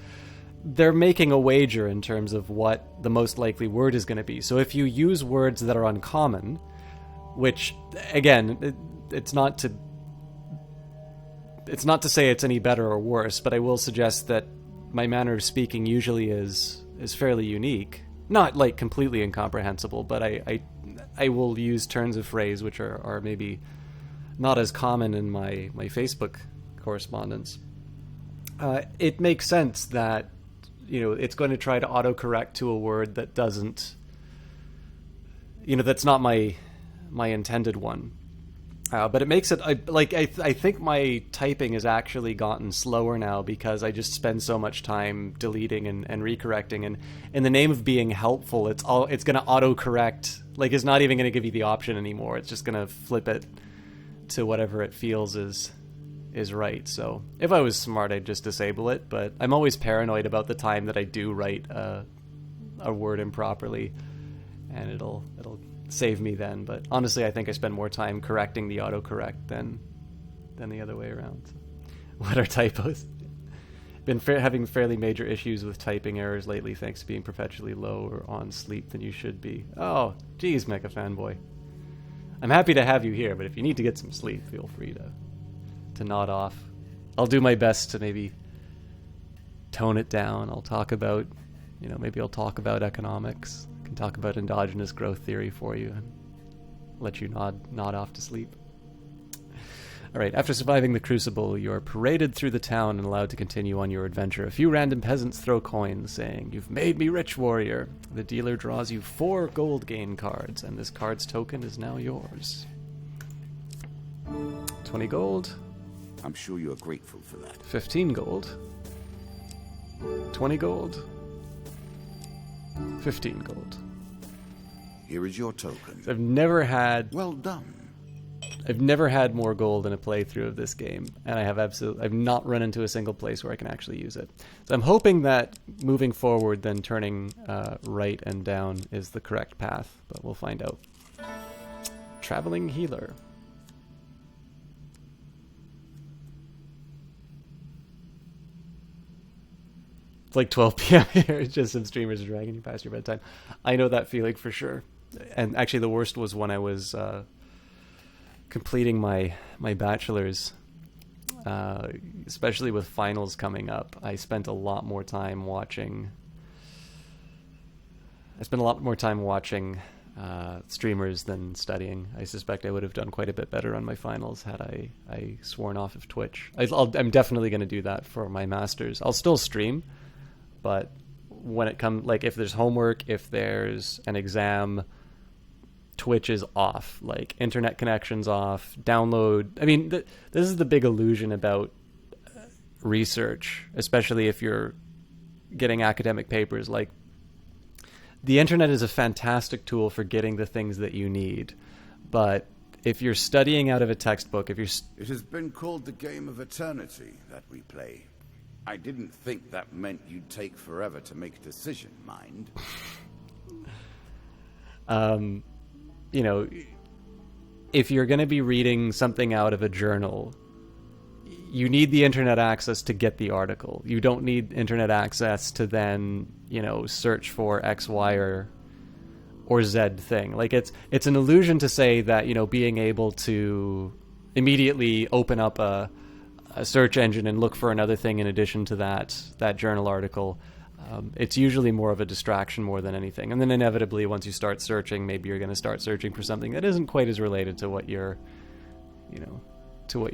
they're making a wager in terms of what the most likely word is going to be. So if you use words that are uncommon, which, again, it's not to say it's any better or worse, but I will suggest that my manner of speaking usually is fairly unique. Not, like, completely incomprehensible, but I will use turns of phrase which are maybe not as common in my Facebook correspondence. It makes sense that, it's going to try to autocorrect to a word that doesn't, that's not my intended one. But it makes it, I think my typing has actually gotten slower now because I just spend so much time deleting and recorrecting. And in the name of being helpful, it's going to autocorrect. Like, it's not even going to give you the option anymore. It's just going to flip it to whatever it feels is right. So if I was smart, I'd just disable it. But I'm always paranoid about the time that I do write a word improperly, and it'll save me then. But honestly, I think I spend more time correcting the autocorrect than the other way around. What are typos? Been having fairly major issues with typing errors lately, thanks to being perpetually low or on sleep than you should be. Oh, geez, Mecha Fanboy. I'm happy to have you here, but if you need to get some sleep, feel free to nod off. I'll do my best to maybe tone it down. I'll talk about, maybe I'll talk about economics. Can talk about endogenous growth theory for you and let you nod off to sleep. All right, after surviving the Crucible, you are paraded through the town and allowed to continue on your adventure. A few random peasants throw coins, saying, "You've made me rich, warrior." The dealer draws you 4 gold gain cards, and this card's token is now yours. 20 gold. I'm sure you are grateful for that. 15 gold. 20 gold. 15 gold. Here is your token. I've never had... Well done. I've never had more gold in a playthrough of this game, and I've not run into a single place where I can actually use it. So I'm hoping that moving forward, then turning right and down is the correct path, but we'll find out. Traveling healer. It's like 12 p.m. here. It's just some streamers are dragging you past your bedtime. I know that feeling for sure. And actually the worst was when I was completing my bachelor's, especially with finals coming up. I spent a lot more time watching streamers than studying. I suspect I would have done quite a bit better on my finals had I sworn off of Twitch. I'm definitely going to do that for my master's. I'll still stream, but when it comes, like, if there's homework, if there's an exam, Twitch is off. Like, internet connection's off, download. I mean, this is the big illusion about research, especially if you're getting academic papers. Like, the internet is a fantastic tool for getting the things that you need, but if you're studying out of a textbook, It has been called the game of eternity that we play. I didn't think that meant you'd take forever to make a decision, mind. If you're going to be reading something out of a journal, you need the internet access to get the article. You don't need internet access to then, search for X, Y, or Z thing. Like, it's an illusion to say that, being able to immediately open up a search engine and look for another thing in addition to that journal article. It's usually more of a distraction more than anything. And then inevitably, once you start searching, maybe you're going to start searching for something that isn't quite as related to what you're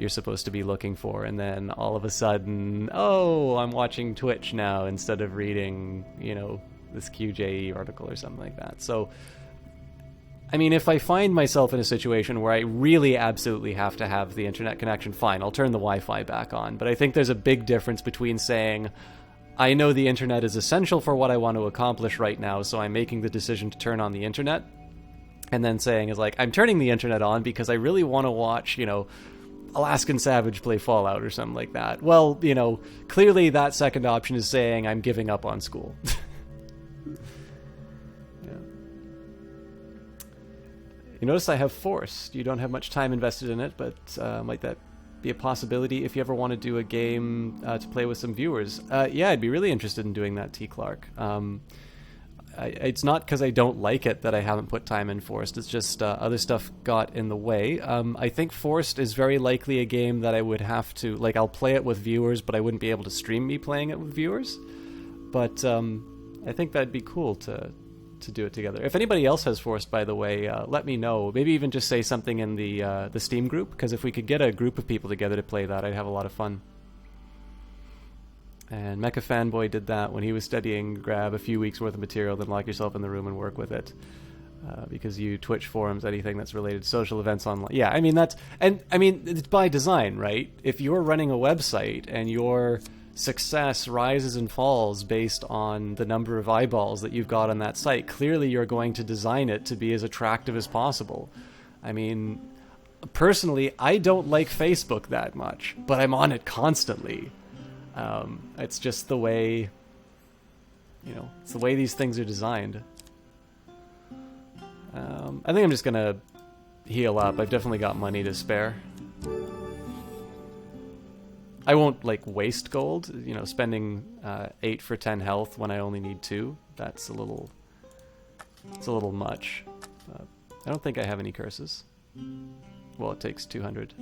supposed to be looking for. And then all of a sudden, I'm watching Twitch now instead of reading, this QJE article or something like that. So, I mean, if I find myself in a situation where I really absolutely have to have the internet connection, fine, I'll turn the Wi-Fi back on. But I think there's a big difference between saying, I know the internet is essential for what I want to accomplish right now, so I'm making the decision to turn on the internet, and then saying is like, I'm turning the internet on because I really want to watch, Alaskan Savage play Fallout or something like that. Well, clearly that second option is saying I'm giving up on school. Yeah. You notice I have Forced. You don't have much time invested in it, but might that be a possibility if you ever want to do a game to play with some viewers? Yeah, I'd be really interested in doing that, T. Clark. It's not because I don't like it that I haven't put time in Forced. It's just other stuff got in the way. I think Forced is very likely a game that I would have to... I'll play it with viewers, but I wouldn't be able to stream me playing it with viewers. But I think that'd be cool to do it together. If anybody else has Forced, by the way, let me know. Maybe even just say something in the Steam group, because if we could get a group of people together to play that, I'd have a lot of fun. And Mecha Fanboy did that when he was studying. Grab a few weeks worth of material, then lock yourself in the room and work with it. Because you Twitch forums, anything that's related to social events online. Yeah, I mean, it's by design, right? If you're running a website and your success rises and falls based on the number of eyeballs that you've got on that site, clearly you're going to design it to be as attractive as possible. I mean, personally, I don't like Facebook that much, but I'm on it constantly. It's just the way, it's the way these things are designed. I think I'm just gonna heal up. I've definitely got money to spare. I won't, waste gold, spending 8 for 10 health when I only need 2. It's a little much. I don't think I have any curses. Well, it takes 200.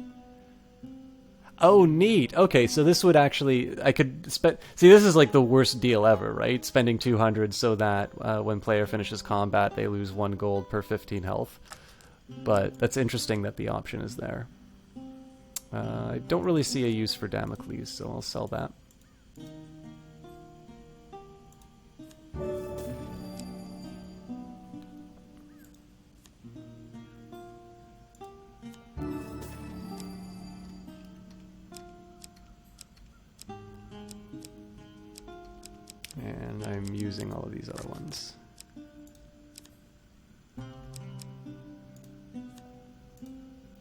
Oh, neat. Okay, so this would actually... I could spend... See, this is the worst deal ever, right? Spending 200 so that when player finishes combat, they lose 1 gold per 15 health. But that's interesting that the option is there. I don't really see a use for Damocles, so I'll sell that. And I'm using all of these other ones.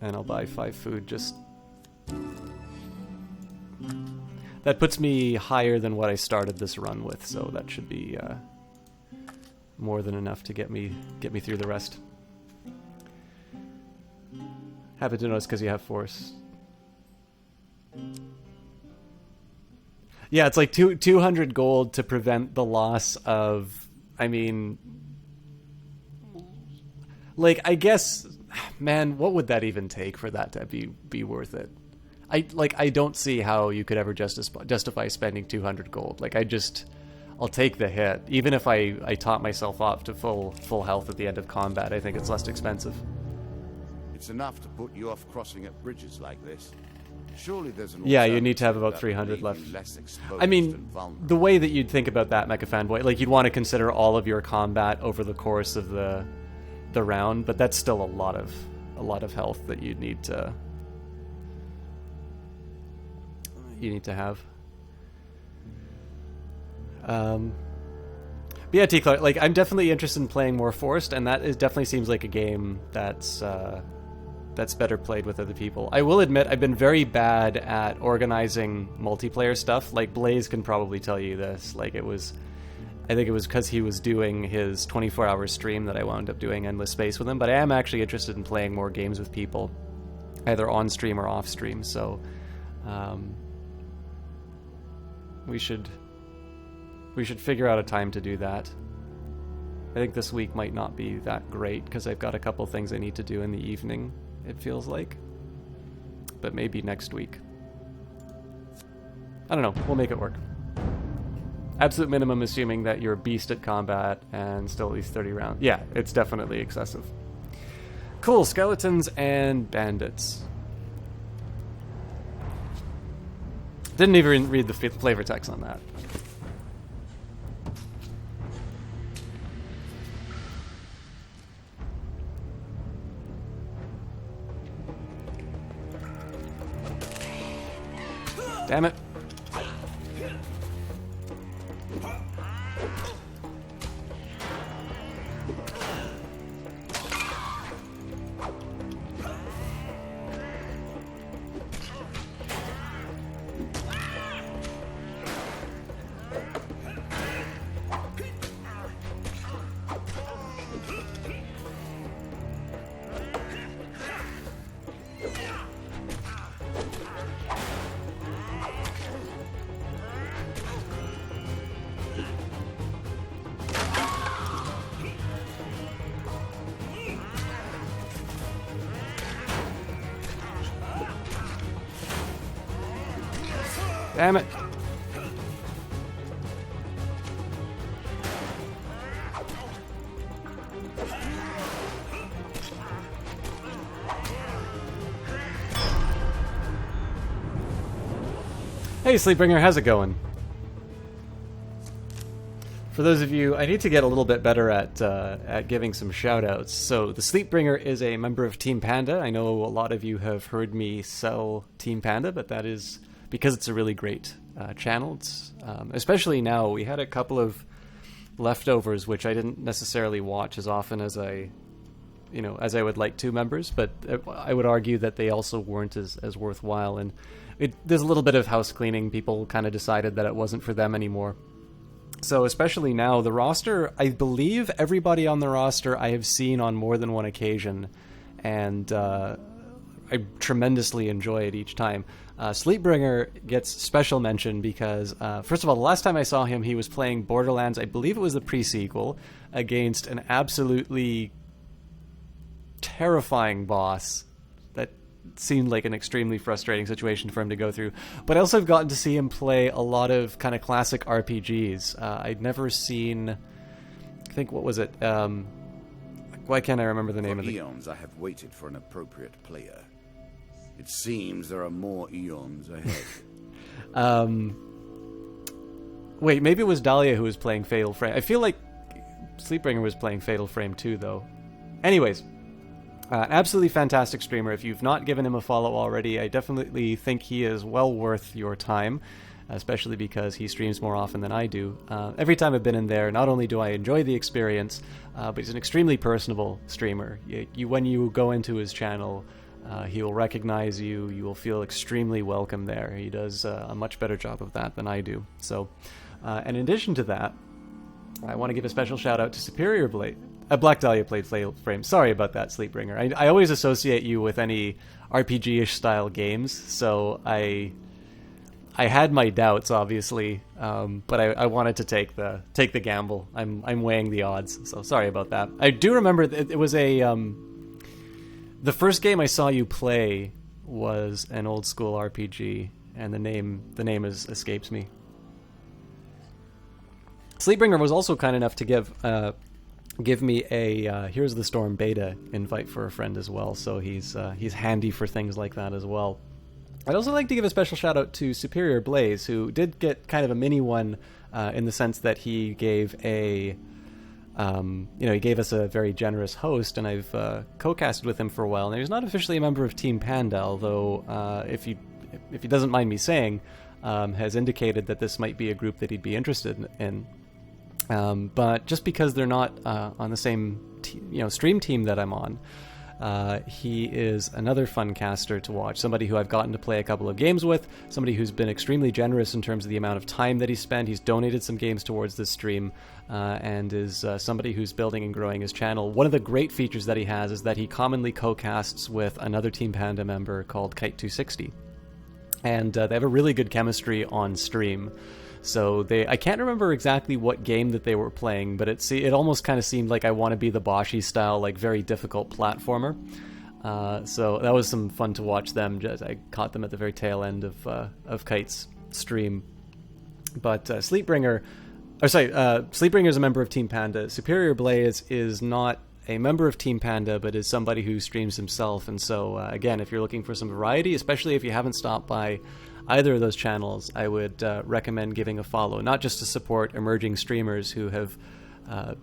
And I'll buy 5 food just... That puts me higher than what I started this run with, so that should be more than enough to get me through the rest. Happen to notice because you have Force. Yeah, it's 200 gold to prevent the loss of... I mean... I guess... Man, what would that even take for that to be worth it? I don't see how you could ever justify spending 200 gold. I'll take the hit. Even if I top myself off to full health at the end of combat, I think it's less expensive. It's enough to put you off crossing at bridges like this. Surely there's an... Yeah, you need to have about 300 left. I mean, the way that you'd think about that, Mecha Fanboy, you'd want to consider all of your combat over the course of the round, but that's still a lot of health that you'd need to have. But yeah, T. Clark, I'm definitely interested in playing more Forced, and that definitely seems like a game that's better played with other people. I will admit I've been very bad at organizing multiplayer stuff. Blaze can probably tell you this. I think it was because he was doing his 24-hour stream that I wound up doing Endless Space with him, but I am actually interested in playing more games with people, either on stream or off stream, so we should figure out a time to do that. I think this week might not be that great, because I've got a couple things I need to do in the evening, it feels like. But maybe next week. I don't know, we'll make it work. Absolute minimum assuming that you're a beast at combat and still at least 30 rounds. Yeah, it's definitely excessive. Cool, skeletons and bandits. Didn't even read the flavor text on that. Damn it. Damn it. Hey, Sleepbringer, how's it going? For those of you, I need to get a little bit better at giving some shout-outs. So, the Sleepbringer is a member of Team Panda. I know a lot of you have heard me sell Team Panda, but that is because it's a really great channel. It's, especially now, we had a couple of leftovers, which I didn't necessarily watch as often as I would like to, members, but I would argue that they also weren't as worthwhile, and there's a little bit of house cleaning. People kind of decided that it wasn't for them anymore. So especially now, the roster, I believe everybody on the roster I have seen on more than one occasion, and I tremendously enjoy it each time. Sleepbringer gets special mention because, first of all, the last time I saw him, he was playing Borderlands, I believe it was the pre-sequel, against an absolutely terrifying boss that seemed like an extremely frustrating situation for him to go through. But I also have gotten to see him play a lot of kind of classic RPGs. I'd never seen, I think, what was it? Why can't I remember the name of the... eons I have waited for an appropriate player. It seems there are more eons ahead. Wait, maybe it was Dahlia who was playing Fatal Frame. I feel like Sleepbringer was playing Fatal Frame too, though. Anyways, absolutely fantastic streamer. If you've not given him a follow already, I definitely think he is well worth your time, especially because he streams more often than I do. Every time I've been in there, not only do I enjoy the experience, but he's an extremely personable streamer. When you go into his channel, he will recognize you. You will feel extremely welcome there. He does a much better job of that than I do. So, in addition to that, I want to give a special shout out to Superior Blade. Black Dahlia played Fatal Frame. Sorry about that, Sleepbringer. I always associate you with any RPG-ish style games, so I had my doubts, obviously, but I wanted to take the gamble. I'm weighing the odds, so sorry about that. I do remember it was the first game I saw you play was an old school RPG, and the name escapes me. Sleepbringer was also kind enough to give me a Here's the Storm beta invite for a friend as well, so he's handy for things like that as well. I'd also like to give a special shout out to Superior Blaze, who did get kind of a mini one in the sense that he gave he gave us a very generous host, and I've co-casted with him for a while. Now, he's not officially a member of Team Panda, although if he doesn't mind me saying, has indicated that this might be a group that he'd be interested in. But just because they're not on the same stream team that I'm on, he is another fun caster to watch, somebody who I've gotten to play a couple of games with, somebody who's been extremely generous in terms of the amount of time that he spent. He's donated some games towards this stream, and is somebody who's building and growing his channel. One of the great features that he has is that he commonly co-casts with another Team Panda member called Kite260, and they have a really good chemistry on stream. So I can't remember exactly what game that they were playing, but it almost kind of seemed like I Want to Be the Boshi style, like very difficult platformer. So that was some fun to watch them. I caught them at the very tail end of Kite's stream. But Sleepbringer is a member of Team Panda. Superior Blaze is not a member of Team Panda, but is somebody who streams himself. And so, again, if you're looking for some variety, especially if you haven't stopped by either of those channels, I would recommend giving a follow, not just to support emerging streamers who have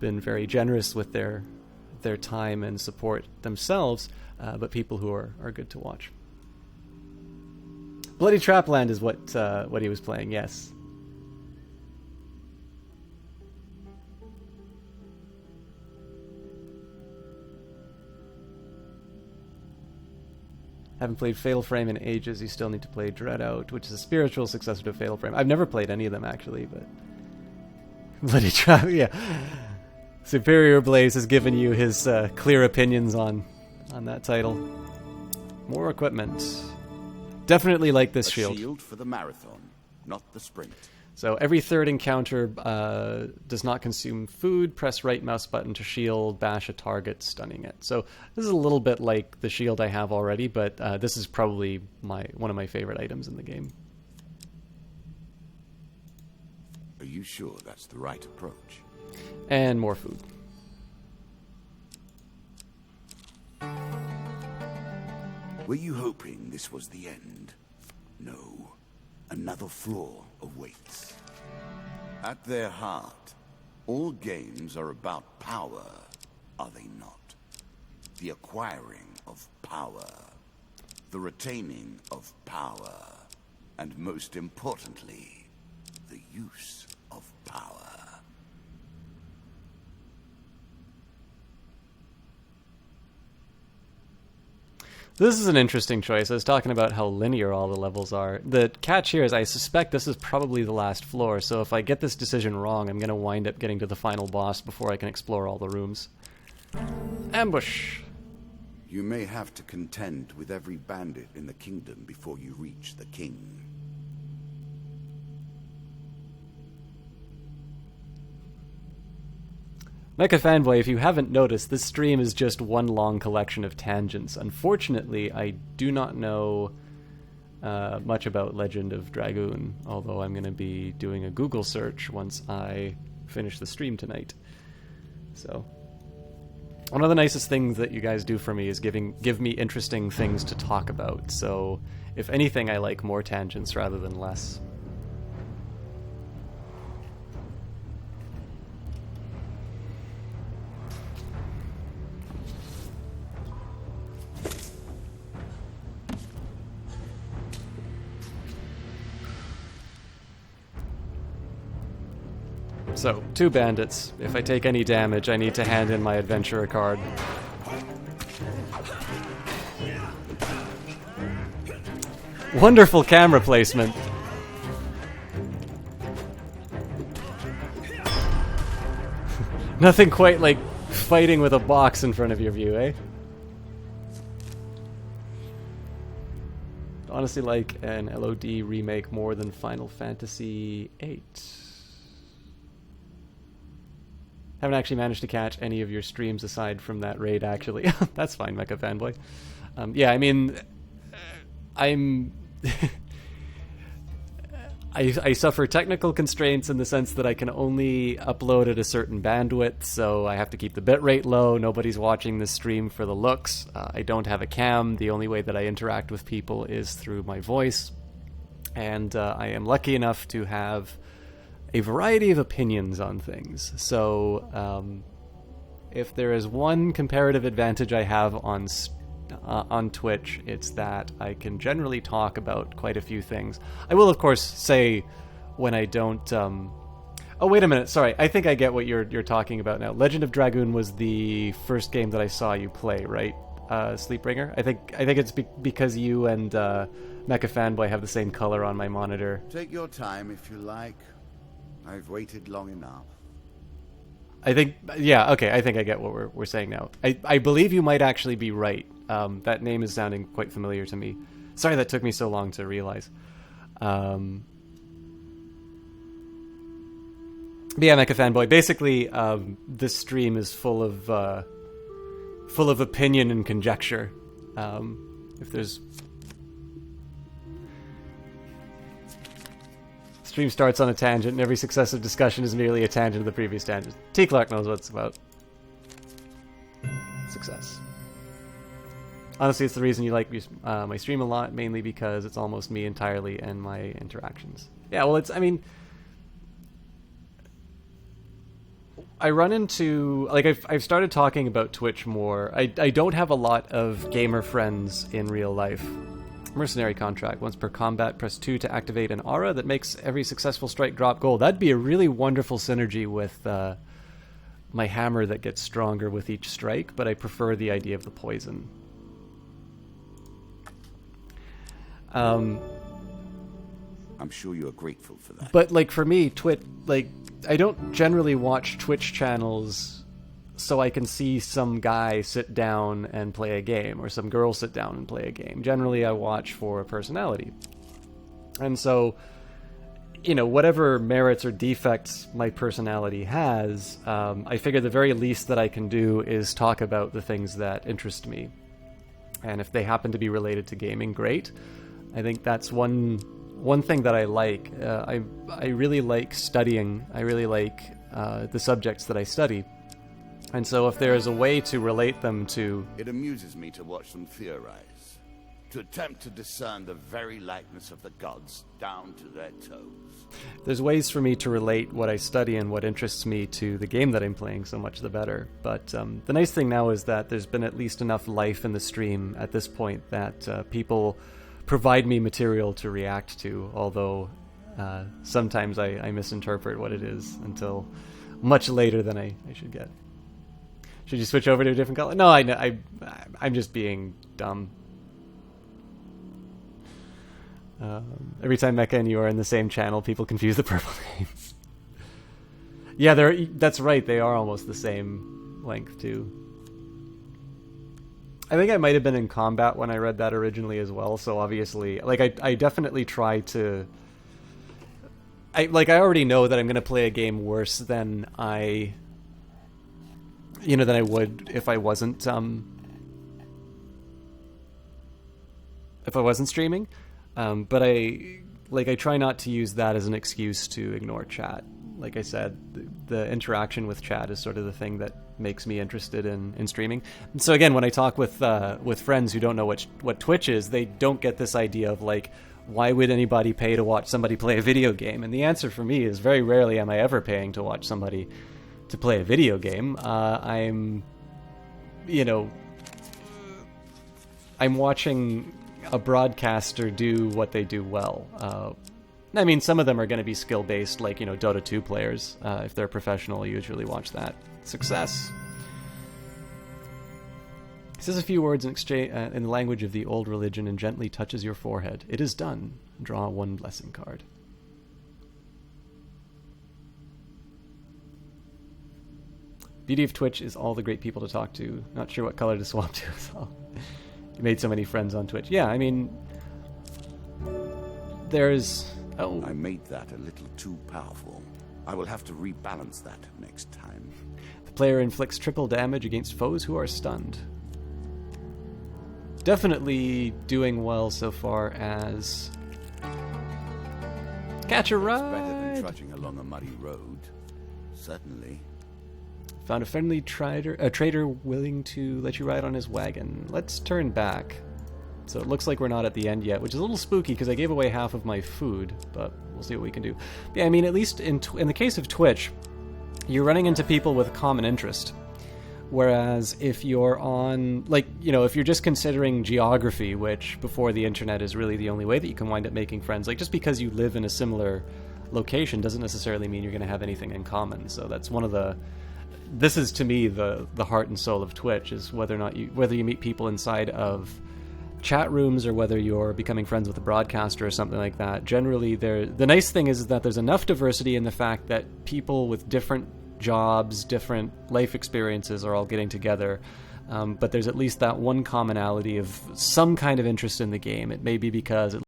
been very generous with their time and support themselves, but people who are good to watch. Bloody Trapland is what he was playing, yes. Haven't played Fatal Frame in ages. You still need to play Dread Out, which is a spiritual successor to Fatal Frame. I've never played any of them, actually, but... Bloody Trap, yeah. Superior Blaze has given you his clear opinions on that title. More equipment. Definitely like this shield. Shield for the marathon, not the sprint. So every third encounter does not consume food. Press right mouse button to shield, bash a target, stunning it. So this is a little bit like the shield I have already, but this is probably one of my favorite items in the game. you sure that's the right approach? And more food. Were you hoping this was the end? No. Another flaw awaits. At their heart, all games are about power, are they not? The acquiring of power, the retaining of power, and most importantly, the use of power. This is an interesting choice. I was talking about how linear all the levels are. The catch here is I suspect this is probably the last floor, so if I get this decision wrong, I'm going to wind up getting to the final boss before I can explore all the rooms. Ambush! You may have to contend with every bandit in the kingdom before you reach the king. Mecha Fanboy, if you haven't noticed, this stream is just one long collection of tangents. Unfortunately, I do not know much about Legend of Dragoon, although I'm going to be doing a Google search once I finish the stream tonight. So, one of the nicest things that you guys do for me is give me interesting things to talk about. So, if anything, I like more tangents rather than less. So, 2 bandits. If I take any damage, I need to hand in my adventurer card. Wonderful camera placement. Nothing quite like fighting with a box in front of your view, eh? Honestly, like an LOD remake more than Final Fantasy VIII. Haven't actually managed to catch any of your streams aside from that raid, actually. That's fine, Mecha Fanboy. Yeah, I mean, I'm... I suffer technical constraints in the sense that I can only upload at a certain bandwidth, so I have to keep the bitrate low. Nobody's watching this stream for the looks. I don't have a cam. The only way that I interact with people is through my voice. And I am lucky enough to have a variety of opinions on things. So if there is one comparative advantage I have on Twitch, it's that I can generally talk about quite a few things. I will, of course, say when I don't... Oh, wait a minute. Sorry. I think I get what you're talking about now. Legend of Dragoon was the first game that I saw you play, right? Sleepringer? I think it's because you and Mecha Fanboy have the same color on my monitor. Take your time if you like. I've waited long enough. I think, yeah, okay, I think I get what we're saying now. I believe you might actually be right. That name is sounding quite familiar to me. Sorry that took me so long to realize. Yeah, Mecha Fanboy. Basically, this stream is full of opinion and conjecture. If there's... Stream starts on a tangent, and every successive discussion is merely a tangent of the previous tangent. T. Clark knows what it's about. Success. Honestly, it's the reason you like my stream a lot, mainly because it's almost me entirely and my interactions. Yeah, well, I mean... I run into... Like, I've started talking about Twitch more. I don't have a lot of gamer friends in real life. Mercenary contract. Once per combat, press 2 to activate an aura that makes every successful strike drop gold. That'd be a really wonderful synergy with my hammer that gets stronger with each strike, but I prefer the idea of the poison. I'm sure you're grateful for that. But, like, for me, I don't generally watch Twitch channels so I can see some guy sit down and play a game, or some girl sit down and play a game. Generally, I watch for a personality. And so, you know, whatever merits or defects my personality has, I figure the very least that I can do is talk about the things that interest me. And if they happen to be related to gaming, great. I think that's one one thing that I like, I really like studying. I really like the subjects that I study. And so if there is a way to relate them to... It amuses me to watch them theorize, to attempt to discern the very likeness of the gods down to their toes. There's ways for me to relate what I study and what interests me to the game that I'm playing, so much the better. But the nice thing now is that there's been at least enough life in the stream at this point that people provide me material to react to, although sometimes I misinterpret what it is until much later than I should get. Should you switch over to a different color? No, I'm just being dumb. Every time Mecha and you are in the same channel, people confuse the purple names. Yeah, that's right. They are almost the same length, too. I think I might have been in combat when I read that originally as well, so obviously... Like, I definitely try to... I already know that I'm going to play a game worse than I would if I wasn't streaming. But I try not to use that as an excuse to ignore chat. Like I said, the interaction with chat is sort of the thing that makes me interested in streaming. And so again, when I talk with friends who don't know what Twitch is, they don't get this idea of like, why would anybody pay to watch somebody play a video game? And the answer for me is very rarely am I ever paying to watch somebody to play a video game. I'm watching a broadcaster do what they do well. I mean, some of them are going to be skill-based, like, Dota 2 players. If they're professional, you usually watch that. Success. He says a few words in the language of the old religion and gently touches your forehead. It is done. Draw one blessing card. Beauty of Twitch is all the great people to talk to. Not sure what color to swap to. So. You made so many friends on Twitch. Yeah, I mean, there's... Oh. I made that a little too powerful. I will have to rebalance that next time. The player inflicts triple damage against foes who are stunned. Definitely doing well so far as... Catch a ride! Better than trudging along a muddy road. Certainly. Found a friendly trader willing to let you ride on his wagon. Let's turn back. So it looks like we're not at the end yet, which is a little spooky because I gave away half of my food, but we'll see what we can do. Yeah, I mean, at least in the case of Twitch, you're running into people with a common interest. Whereas if you're on, if you're just considering geography, which before the internet is really the only way that you can wind up making friends, like just because you live in a similar location doesn't necessarily mean you're going to have anything in common. So that's one of the... This is, to me, the heart and soul of Twitch, is whether you meet people inside of chat rooms or whether you're becoming friends with a broadcaster or something like that. Generally, the nice thing is that there's enough diversity in the fact that people with different jobs, different life experiences are all getting together. But there's at least that one commonality of some kind of interest in the game. It may be because